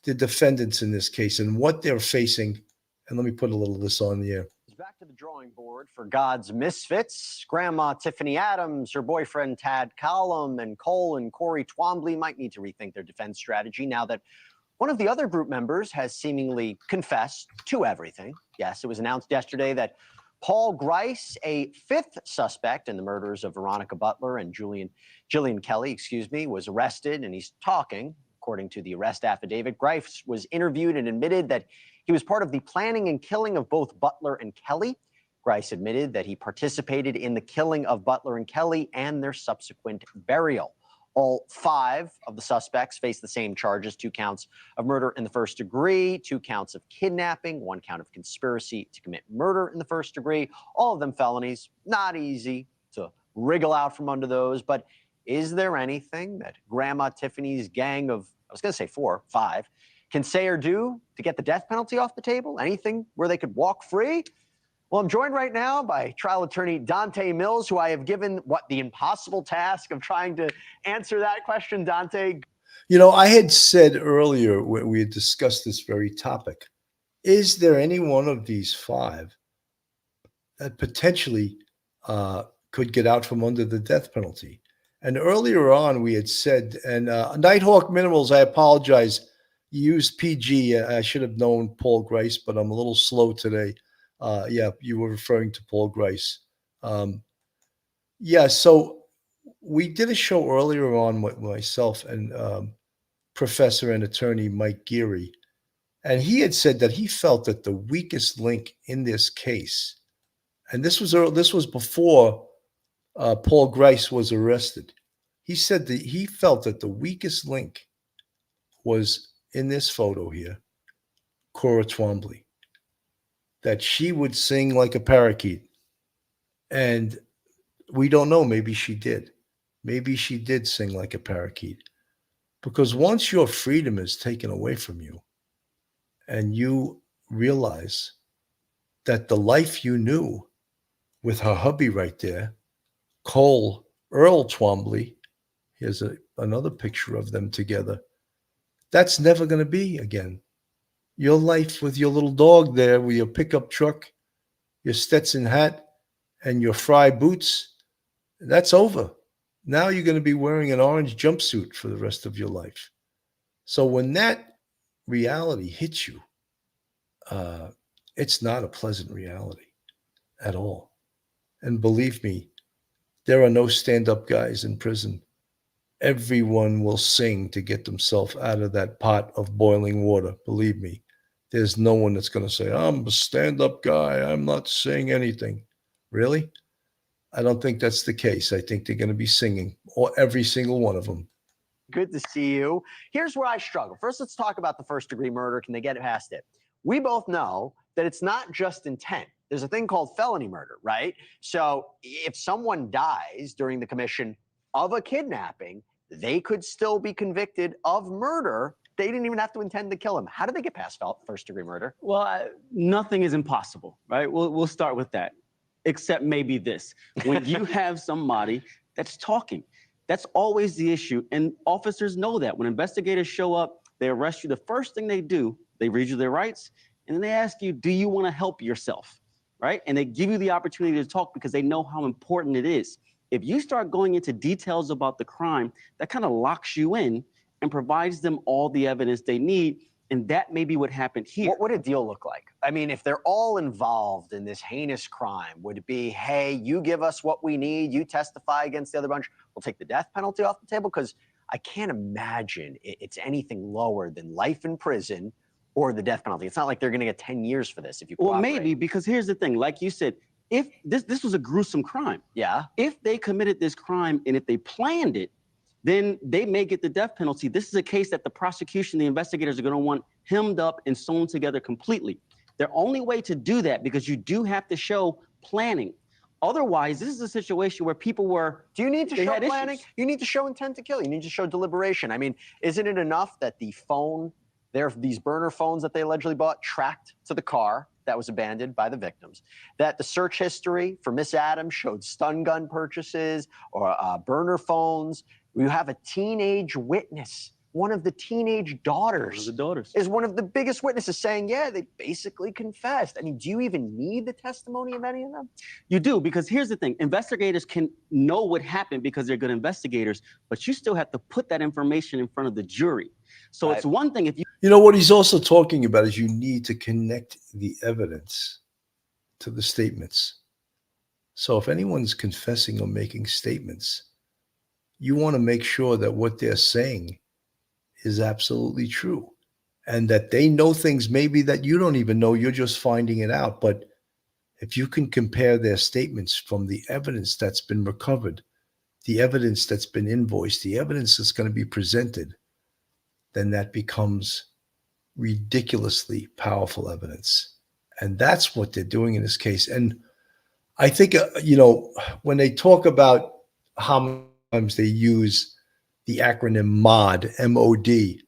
the defendants in this case and what they're facing. And let me put a little of this on the air. Back to the drawing board for God's misfits. Grandma Tiffany Adams, her boyfriend Tad Callum, and Cole and Corey Twombly might need to rethink their defense strategy now that one of the other group members has seemingly confessed to everything. Yes, it was announced yesterday that Paul Grice, a fifth suspect in the murders of Veronica Butler and Jillian Kelly, was arrested, and he's talking. According to the arrest affidavit, Grice was interviewed and admitted that he was part of the planning and killing of both Butler and Kelly. Grice admitted that he participated in the killing of Butler and Kelly and their subsequent burial. All 5 of the suspects face the same charges: 2 counts of murder in the first degree, 2 counts of kidnapping, 1 count of conspiracy to commit murder in the first degree. All of them felonies. Not easy to wriggle out from under those, but is there anything that Grandma Tiffany's gang of, I was going to say 5, can say or do to get the death penalty off the table? Anything where they could walk free? Well, I'm joined right now by trial attorney Dante Mills, who I have given the impossible task of trying to answer that question. Dante. You know, I had said earlier when we had discussed this very topic, is there any one of these 5 that potentially could get out from under the death penalty? And earlier on, we had said, and Nighthawk Minerals, I apologize, you used PG. I should have known Paul Grice, but I'm a little slow today. Yeah, you were referring to Paul Grice. Yeah, so we did a show earlier on with myself and Professor and attorney Mike Geary, and he had said that he felt that the weakest link in this case, and this was before Paul Grice was arrested. He said that he felt that the weakest link was in this photo here, Cora Twombly, that she would sing like a parakeet. And we don't know, maybe she did. Maybe she did sing like a parakeet. Because once your freedom is taken away from you and you realize that the life you knew with her hubby right there, Earl Twombly, here's another picture of them together, that's never going to be again. Your life with your little dog there, with your pickup truck, your Stetson hat, and your Fry boots, that's over. Now you're going to be wearing an orange jumpsuit for the rest of your life. So when that reality hits you, it's not a pleasant reality at all. And believe me, there are no stand-up guys in prison. Everyone will sing to get themselves out of that pot of boiling water. Believe me, there's no one that's going to say, I'm a stand-up guy, I'm not saying anything. Really? I don't think that's the case. I think they're going to be singing, or every single one of them. Good to see you. Here's where I struggle. First, let's talk about the first-degree murder. Can they get past it? We both know that it's not just intent. There's a thing called felony murder, right? So if someone dies during the commission of a kidnapping, they could still be convicted of murder. They didn't even have to intend to kill him. How did they get past first-degree murder? Well, nothing is impossible, right? We'll start with that, except maybe this. When you have somebody that's talking, that's always the issue. And officers know that. When investigators show up, they arrest you. The first thing they do, they read you their rights, and then they ask you, do you want to help yourself, right? And they give you the opportunity to talk because they know how important it is. If you start going into details about the crime, that kind of locks you in and provides them all the evidence they need. And that may be what happened here. What would a deal look like? I mean, if they're all involved in this heinous crime, would it be, hey, you give us what we need, you testify against the other bunch, we'll take the death penalty off the table? Because I can't imagine it's anything lower than life in prison or the death penalty. It's not like they're going to get 10 years for this if you cooperate. Well, maybe, because here's the thing. Like you said, if this was a gruesome crime. Yeah. If they committed this crime and if they planned it, then they may get the death penalty. This is a case that the prosecution, the investigators are going to want hemmed up and sewn together completely. Their only way to do that, because you do have to show planning. Otherwise, this is a situation where people were. Do you need to show planning? Issues. You need to show intent to kill. You need to show deliberation. I mean, isn't it enough that the phone, these burner phones that they allegedly bought, tracked to the car that was abandoned by the victims, that the search history for Miss Adams showed stun gun purchases or burner phones? You have a teenage witness one of the teenage daughters is one of the biggest witnesses saying, yeah, they basically confessed. I mean, do you even need the testimony of any of them? You do, because here's the thing. Investigators can know what happened because they're good investigators, but you still have to put that information in front of the jury. So it's one thing if you... You know, what he's also talking about is you need to connect the evidence to the statements. So if anyone's confessing or making statements, you want to make sure that what they're saying is absolutely true, and that they know things maybe that you don't even know, you're just finding it out. But if you can compare their statements from the evidence that's been recovered, the evidence that's been invoiced, the evidence that's going to be presented, then that becomes ridiculously powerful evidence. And that's what they're doing in this case. And I think, you know, when they talk about how sometimes they use the acronym MOD, M-O-D,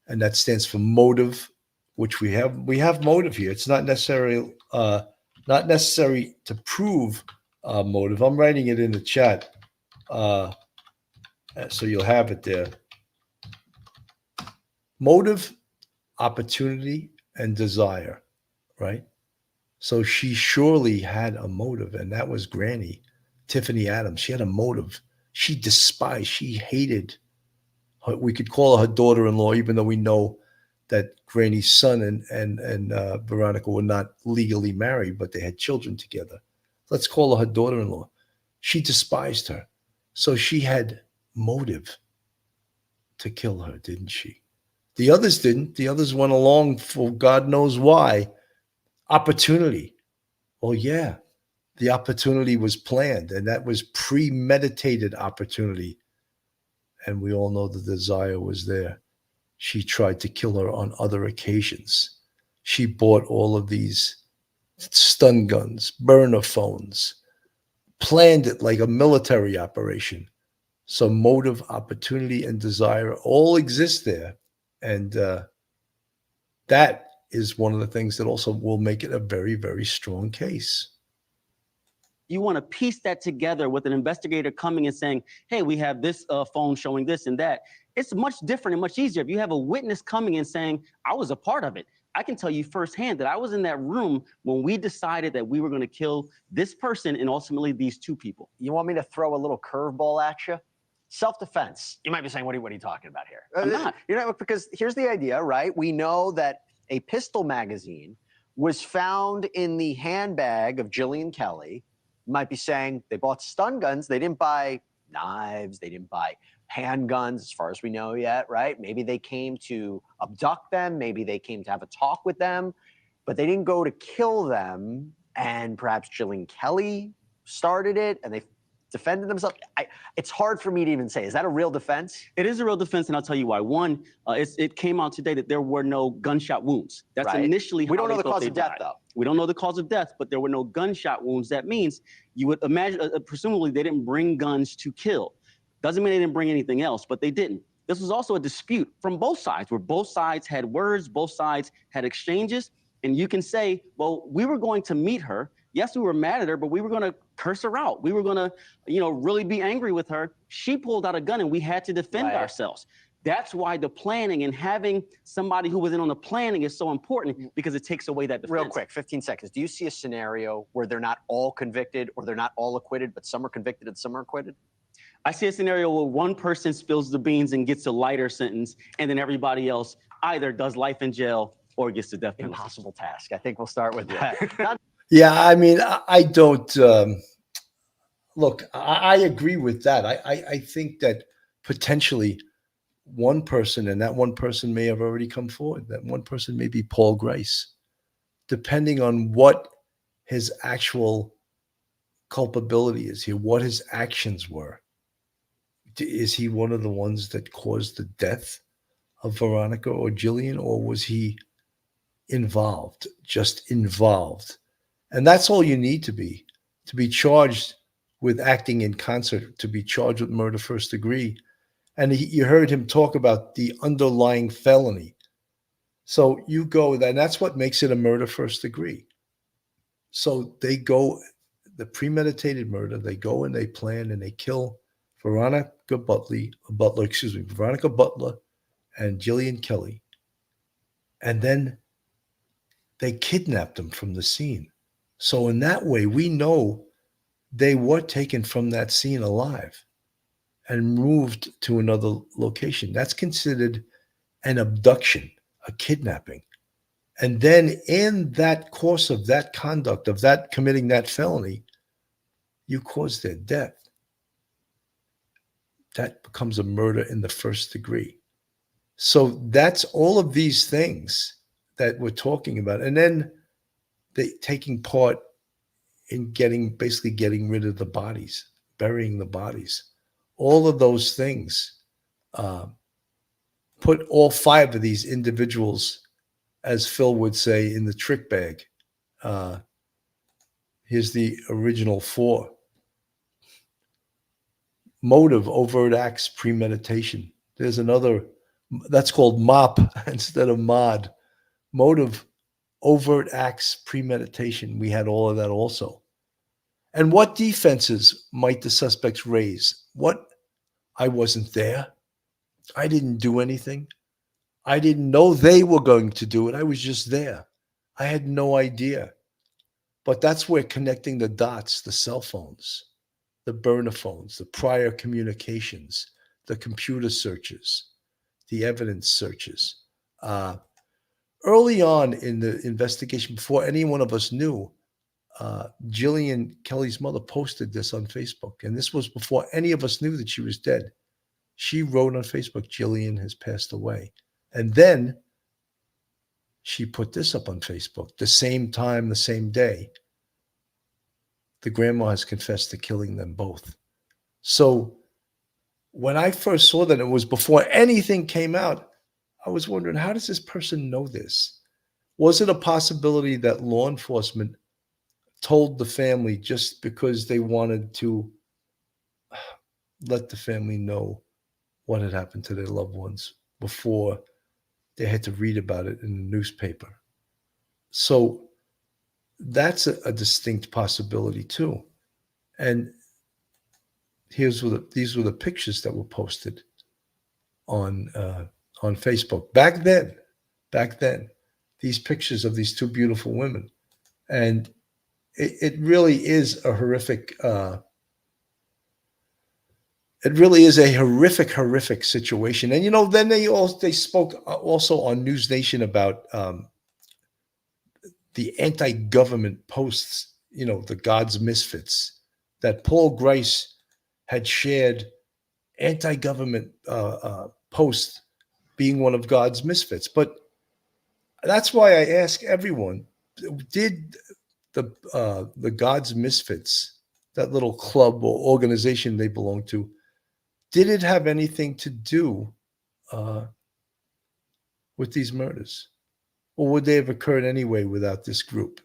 and that stands for motive, which we have motive here. It's not necessary to prove motive. I'm writing it in the chat, so you'll have it there. Motive, opportunity, and desire, right? So she surely had a motive, and that was Granny, Tiffany Adams. She had a motive. She despised, she hated her, we could call her daughter-in-law, even though we know that Granny's son and Veronica were not legally married, but they had children together. Let's call her daughter-in-law. She despised her. So she had motive to kill her, didn't she? The others didn't. The others went along for God knows why. Opportunity. Well, yeah, the opportunity was planned, and that was premeditated opportunity. And we all know the desire was there. She tried to kill her on other occasions. She bought all of these stun guns, burner phones, planned it like a military operation. So motive, opportunity, and desire all exist there. And that is one of the things that also will make it a very, very strong case. You want to piece that together with an investigator coming and saying, hey, we have this phone showing this and that. It's much different and much easier if you have a witness coming and saying, I was a part of it. I can tell you firsthand that I was in that room when we decided that we were going to kill this person and ultimately these two people. You want me to throw a little curveball at you? Self-defense. You might be saying, what are you talking about here? I'm not. You know, because here's the idea, right? We know that a pistol magazine was found in the handbag of Jillian Kelly. You might be saying they bought stun guns. They didn't buy knives. They didn't buy handguns, as far as we know yet, right? Maybe they came to abduct them. Maybe they came to have a talk with them, but they didn't go to kill them. And perhaps Jillian Kelly started it and they defended themselves. It's hard for me to even say. Is that a real defense? It is a real defense, and I'll tell you why. One, it came out today that there were no gunshot wounds. That's right. Initially we how don't know they the thought cause they of death, died. though. We don't know the cause of death, but there were no gunshot wounds. That means you would imagine, presumably they didn't bring guns to kill. Doesn't mean they didn't bring anything else, but they didn't. This was also a dispute from both sides, where both sides had words, both sides had exchanges, and you can say, well, we were going to meet her. Yes, we were mad at her, but we were going to curse her out. We were going to, really be angry with her. She pulled out a gun and we had to defend ourselves. That's why the planning and having somebody who was in on the planning is so important, because it takes away that defense. Real quick, 15 seconds. Do you see a scenario where they're not all convicted or they're not all acquitted, but some are convicted and some are acquitted? I see a scenario where one person spills the beans and gets a lighter sentence, and then everybody else either does life in jail or gets the death penalty. Impossible task. I think we'll start with that. Yeah, I mean, I don't look. I agree with that. I think that potentially one person, and that one person may have already come forward. That one person may be Paul Grice, depending on what his actual culpability is here, what his actions were. Is he one of the ones that caused the death of Veronica or Jillian, or was he involved, just involved? And that's all you need to be charged with acting in concert, to be charged with murder first degree. And you heard him talk about the underlying felony. So you go, and that's what makes it a murder first degree. So they go, the premeditated murder, they go and they plan and they kill Veronica Butler and Jillian Kelly. And then they kidnapped them from the scene. So in that way, we know they were taken from that scene alive and moved to another location. That's considered an abduction, a kidnapping. And then in that course of that conduct, of that committing that felony, you cause their death. That becomes a murder in the first degree. So that's all of these things that we're talking about. And then they taking part in basically getting rid of the bodies, burying the bodies. All of those things put all 5 of these individuals, as Phil would say, in the trick bag. Here's the original 4. Motive, overt acts, premeditation. There's another, that's called MOP instead of MOD. Motive, overt acts, premeditation. We had all of that also. And what defenses might the suspects raise? What? I wasn't there. I didn't do anything. I didn't know they were going to do it. I was just there. I had no idea. But that's where connecting the dots, the cell phones, the burner phones, the prior communications, the computer searches, the evidence searches. Early on in the investigation, before any one of us knew, Jillian Kelly's mother posted this on Facebook. And this was before any of us knew that she was dead. She wrote on Facebook, Jillian has passed away. And then she put this up on Facebook. The same time, the same day, the grandma has confessed to killing them both. So when I first saw that, it was before anything came out, I was wondering, how does this person know this? Was it a possibility that law enforcement told the family just because they wanted to let the family know what had happened to their loved ones before they had to read about it in the newspaper? So that's a distinct possibility too. And these were the pictures that were posted on Facebook back then. These pictures of these 2 beautiful women, and it really is a horrific. It really is a horrific situation. And then they spoke also on News Nation about the anti-government posts, the God's misfits, that Paul Grice had shared anti-government posts being one of God's misfits. But that's why I ask everyone, did the God's Misfits, that little club or organization they belong to, did it have anything to do with these murders? Or would they have occurred anyway without this group?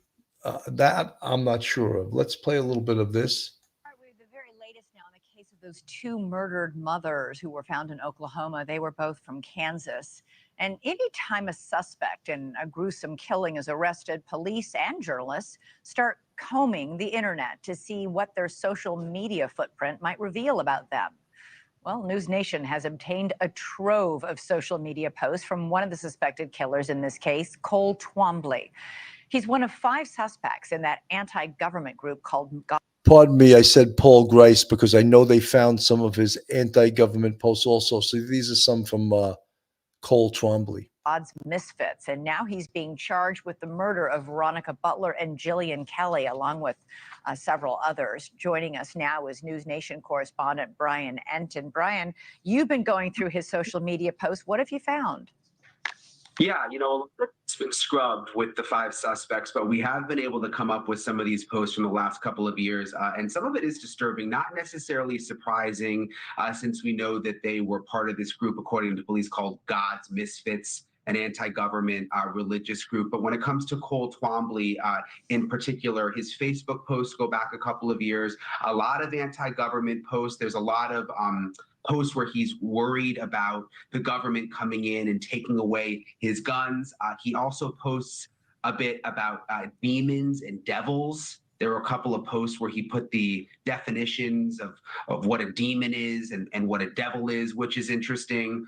That I'm not sure of. Let's play a little bit of this. The very latest now in the case of those 2 murdered mothers who were found in Oklahoma. They were both from Kansas. And anytime a suspect in a gruesome killing is arrested, police and journalists start combing the internet to see what their social media footprint might reveal about them. Well, News Nation has obtained a trove of social media posts from one of the suspected killers in this case, Cole Twombly. He's one of 5 suspects in that anti-government group called God. Pardon me, I said Paul Grice because I know they found some of his anti-government posts also. So these are some from Cole Twombly. God's Misfits, and now he's being charged with the murder of Veronica Butler and Jillian Kelly, along with several others. Joining us now is News Nation correspondent Brian Enton. Brian, you've been going through his social media posts. What have you found? Yeah, it's been scrubbed with the 5 suspects, but we have been able to come up with some of these posts from the last couple of years. And some of it is disturbing, not necessarily surprising, since we know that they were part of this group, according to police, called God's Misfits, an anti-government religious group. But when it comes to Cole Twombly in particular, his Facebook posts go back a couple of years, a lot of anti-government posts. There's a lot of posts where he's worried about the government coming in and taking away his guns. He also posts a bit about demons and devils. There were a couple of posts where he put the definitions of what a demon is and what a devil is, which is interesting.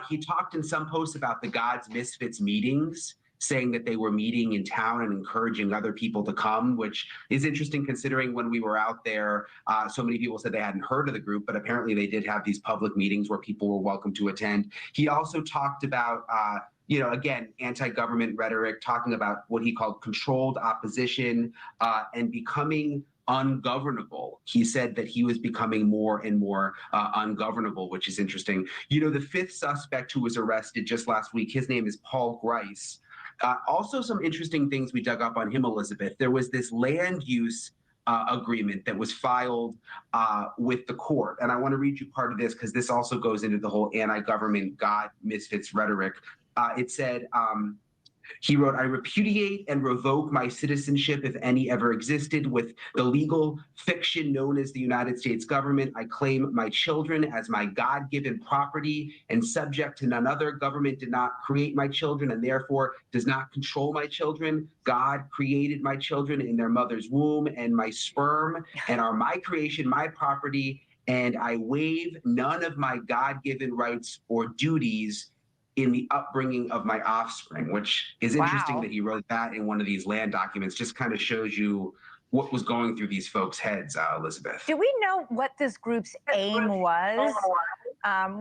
He talked in some posts about the God's Misfits meetings, saying that they were meeting in town and encouraging other people to come, which is interesting considering when we were out there, so many people said they hadn't heard of the group, but apparently they did have these public meetings where people were welcome to attend. He also talked about, again, anti-government rhetoric, talking about what he called controlled opposition and becoming ungovernable. He said that he was becoming more and more ungovernable, which is interesting. The fifth suspect who was arrested just last week, his name is Paul Grice. Also, some interesting things we dug up on him, Elizabeth. There was this land use agreement that was filed with the court. And I want to read you part of this because this also goes into the whole anti-government God misfits rhetoric. It said, he wrote, I repudiate and revoke my citizenship, if any ever existed, with the legal fiction known as the United States government. I claim my children as my God-given property and subject to none other. Government did not create my children and therefore does not control my children. God created my children in their mother's womb and my sperm and are my creation, my property. And I waive none of my God-given rights or duties in the upbringing of my offspring, which is interesting that he wrote that in one of these land documents. Just kind of shows you what was going through these folks' heads, Elizabeth. Do we know what this group's aim was?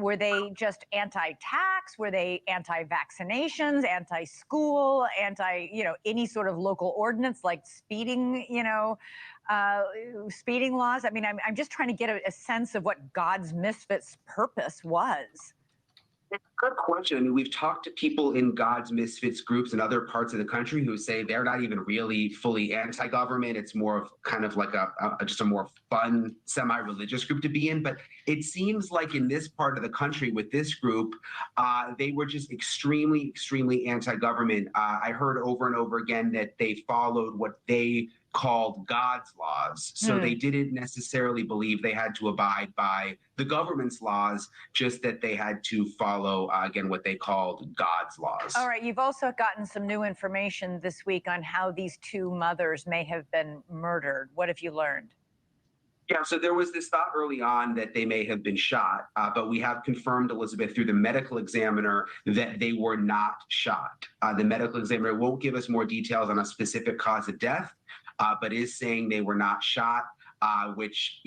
Were they just anti-tax? Were they anti-vaccinations, anti-school, any sort of local ordinance like speeding, speeding laws? I mean, I'm just trying to get a sense of what God's Misfits' purpose was. Good question. I mean, we've talked to people in God's Misfits groups in other parts of the country who say they're not even really fully anti-government. It's more of kind of like just a more fun, semi-religious group to be in. But it seems like in this part of the country with this group, they were just extremely, extremely anti-government. I heard over and over again that they followed what they called God's laws. So they didn't necessarily believe they had to abide by the government's laws, just that they had to follow, again, what they called God's laws. All right. You've also gotten some new information this week on how these two mothers may have been murdered. What have you learned? Yeah, so there was this thought early on that they may have been shot, but we have confirmed, Elizabeth, through the medical examiner that they were not shot. The medical examiner won't give us more details on a specific cause of death, but is saying they were not shot, which,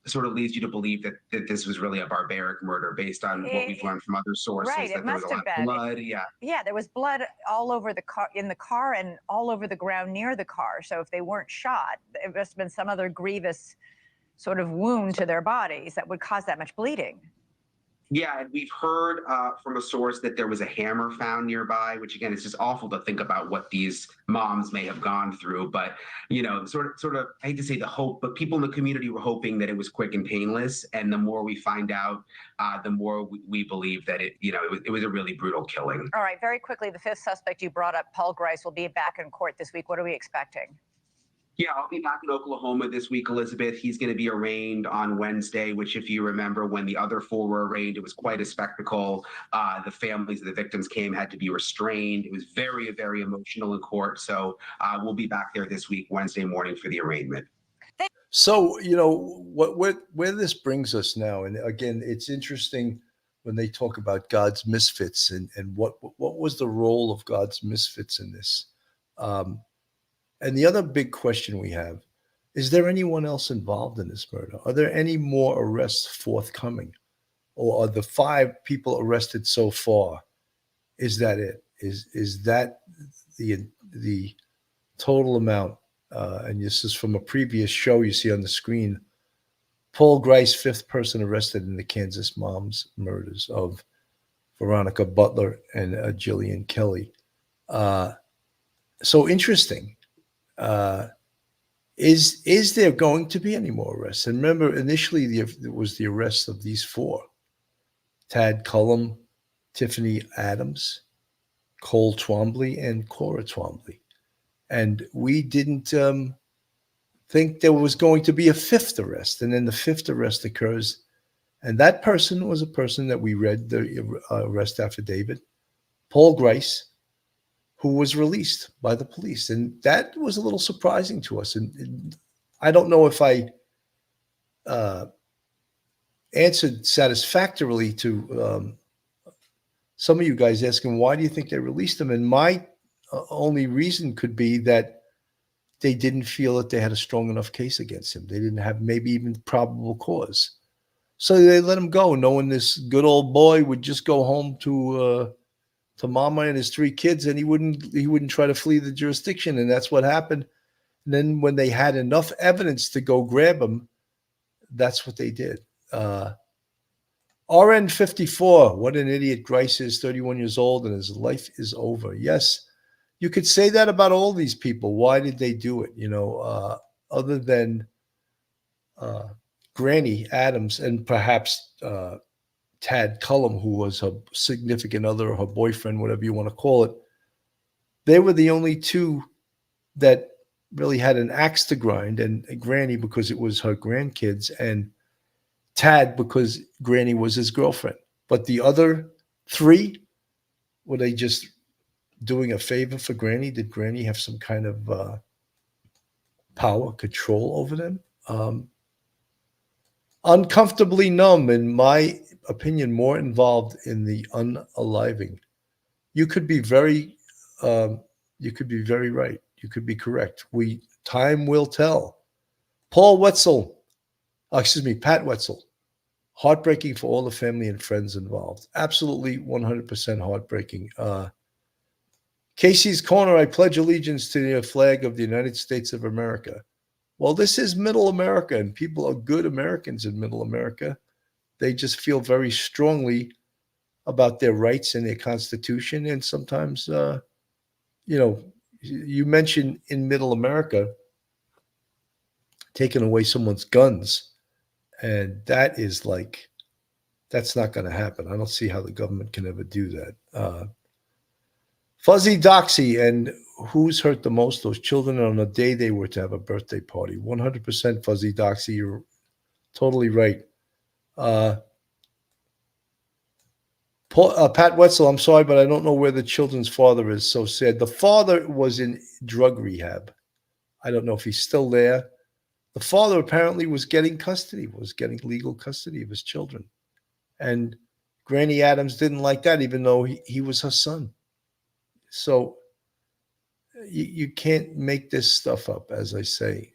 sort of leads you to believe that this was really a barbaric murder based on what we've learned from other sources. Right, that it there was must a have lot been. of blood. Yeah. Yeah, there was blood all over the car, in the car, and all over the ground near the car. So if they weren't shot, it must have been some other grievous sort of wound to their bodies that would cause that much bleeding. Yeah, and we've heard from a source that there was a hammer found nearby, which again, it's just awful to think about what these moms may have gone through. But, sort of, I hate to say the hope, but people in the community were hoping that it was quick and painless. And the more we find out, the more we believe that it was a really brutal killing. All right, very quickly, the fifth suspect you brought up, Paul Grice, will be back in court this week. What are we expecting? Yeah, I'll be back in Oklahoma this week, Elizabeth. He's going to be arraigned on Wednesday, which, if you remember, when the other four were arraigned, it was quite a spectacle. The families of the victims had to be restrained. It was very, very emotional in court. So we'll be back there this week, Wednesday morning, for the arraignment. So, where this brings us now, and again, it's interesting when they talk about God's misfits and what was the role of God's misfits in this. And the other big question we have, is there anyone else involved in this murder? Are there any more arrests forthcoming? Or are the 5 people arrested so far, is that it? Is that the total amount? And this is from a previous show you see on the screen. Paul Grice, 5th person arrested in the Kansas moms murders of Veronica Butler and Jillian Kelly. So interesting. Is there going to be any more arrests? And remember, initially there was the arrest of these 4: Tad Cullum, Tiffany Adams, Cole Twombly, and Cora Twombly. And we didn't think there was going to be a 5th arrest. And then the 5th arrest occurs. And that person was a person that we read the arrest affidavit, Paul Grice, who was released by the police. And that was a little surprising to us. And I don't know if I answered satisfactorily to some of you guys asking, why do you think they released him? And my only reason could be that they didn't feel that they had a strong enough case against him. They didn't have maybe even probable cause. So they let him go, knowing this good old boy would just go home to mama and his 3 kids, and he wouldn't try to flee the jurisdiction. And that's what happened. And then when they had enough evidence to go grab him, that's what they did. RN 54, what an idiot Grice is, 31 years old, and his life is over. Yes, you could say that about all these people. Why did they do it? Other than Granny Adams and perhaps Tad Cullum, who was her significant other or her boyfriend, whatever you want to call it. They were the only 2 that really had an axe to grind, and Granny because it was her grandkids, and Tad because Granny was his girlfriend. But the other 3, were they just doing a favor for Granny? Did Granny have some kind of power, control over them? Uncomfortably numb, in my opinion, more involved in the unaliving. You could be very right. You could be correct. Time will tell. Pat Wetzel. Heartbreaking for all the family and friends involved. Absolutely 100% heartbreaking. Casey's Corner, I pledge allegiance to the flag of the United States of America. Well, this is Middle America, and people are good Americans in Middle America. They just feel very strongly about their rights and their Constitution. And sometimes, you mentioned in Middle America, taking away someone's guns. And that's not going to happen. I don't see how the government can ever do that. Fuzzy Doxy, and who's hurt the most? Those children on the day they were to have a birthday party. 100% Fuzzy Doxy. You're totally right. Pat Wetzel, I'm sorry, but I don't know where the children's father is. So sad. The father was in drug rehab. I don't know if he's still there. The father apparently was getting legal custody of his children. And Granny Adams didn't like that, even though he was her son. So you can't make this stuff up, as I say.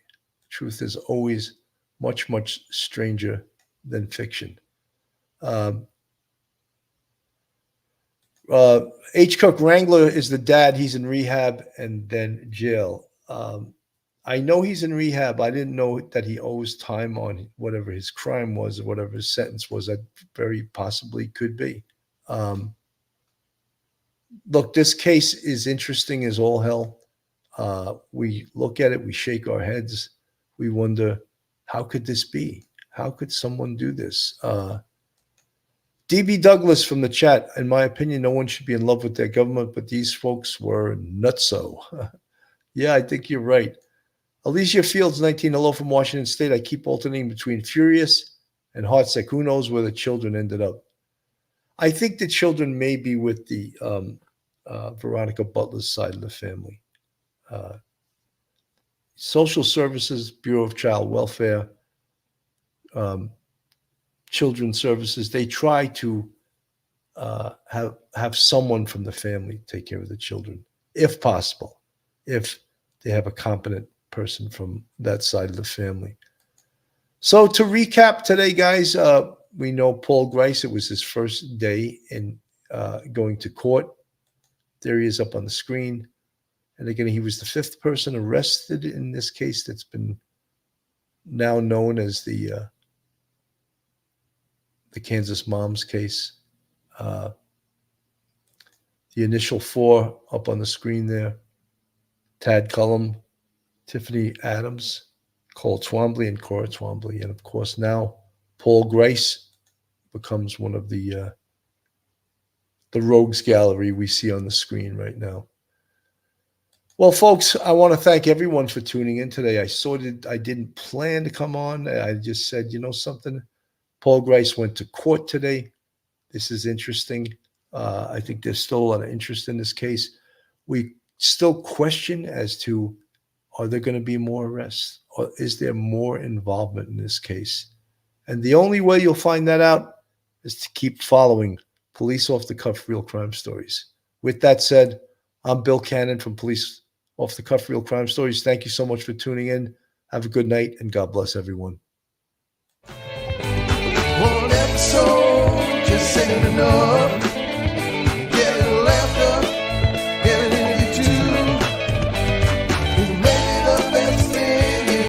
Truth is always much, much stranger than fiction. H. Cook Wrangler is the dad. He's in rehab and then jail. I know he's in rehab. I didn't know that he owes time on whatever his crime was or whatever his sentence was. That very possibly could be. Look, this case is interesting as all hell. We look at it, we shake our heads. We wonder, how could this be? How could someone do this? DB Douglas from the chat, in my opinion, no one should be in love with their government, but these folks were nutso. Yeah, I think you're right. Alicia Fields, 19, hello from Washington State. I keep alternating between furious and heartsick. Who knows where the children ended up? I think the children may be with the Veronica Butler's side of the family. Social Services, Bureau of Child Welfare, Children's Services, they try to have someone from the family take care of the children, if possible, if they have a competent person from that side of the family. So to recap today, guys, we know Paul Grice, it was his first day in going to court. There he is up on the screen. And again, he was the 5th person arrested in this case that's been now known as the Kansas Moms case. The initial 4 up on the screen there: Tad Cullum, Tiffany Adams, Cole Twombly, and Cora Twombly. And of course, now Paul Grice becomes one of the rogues gallery we see on the screen right now. Well, folks, I want to thank everyone for tuning in today. I didn't plan to come on. I just said, you know something? Paul Grice went to court today. This is interesting. I think there's still a lot of interest in this case. We still question as to, are there going to be more arrests? Or is there more involvement in this case? And the only way you'll find that out is to keep following Police Off the Cuff Real Crime Stories. With that said, I'm Bill Cannon from Police Off the Cuff Real Crime Stories. Thank you so much for tuning in. Have a good night, and God bless everyone. One episode just ain't enough.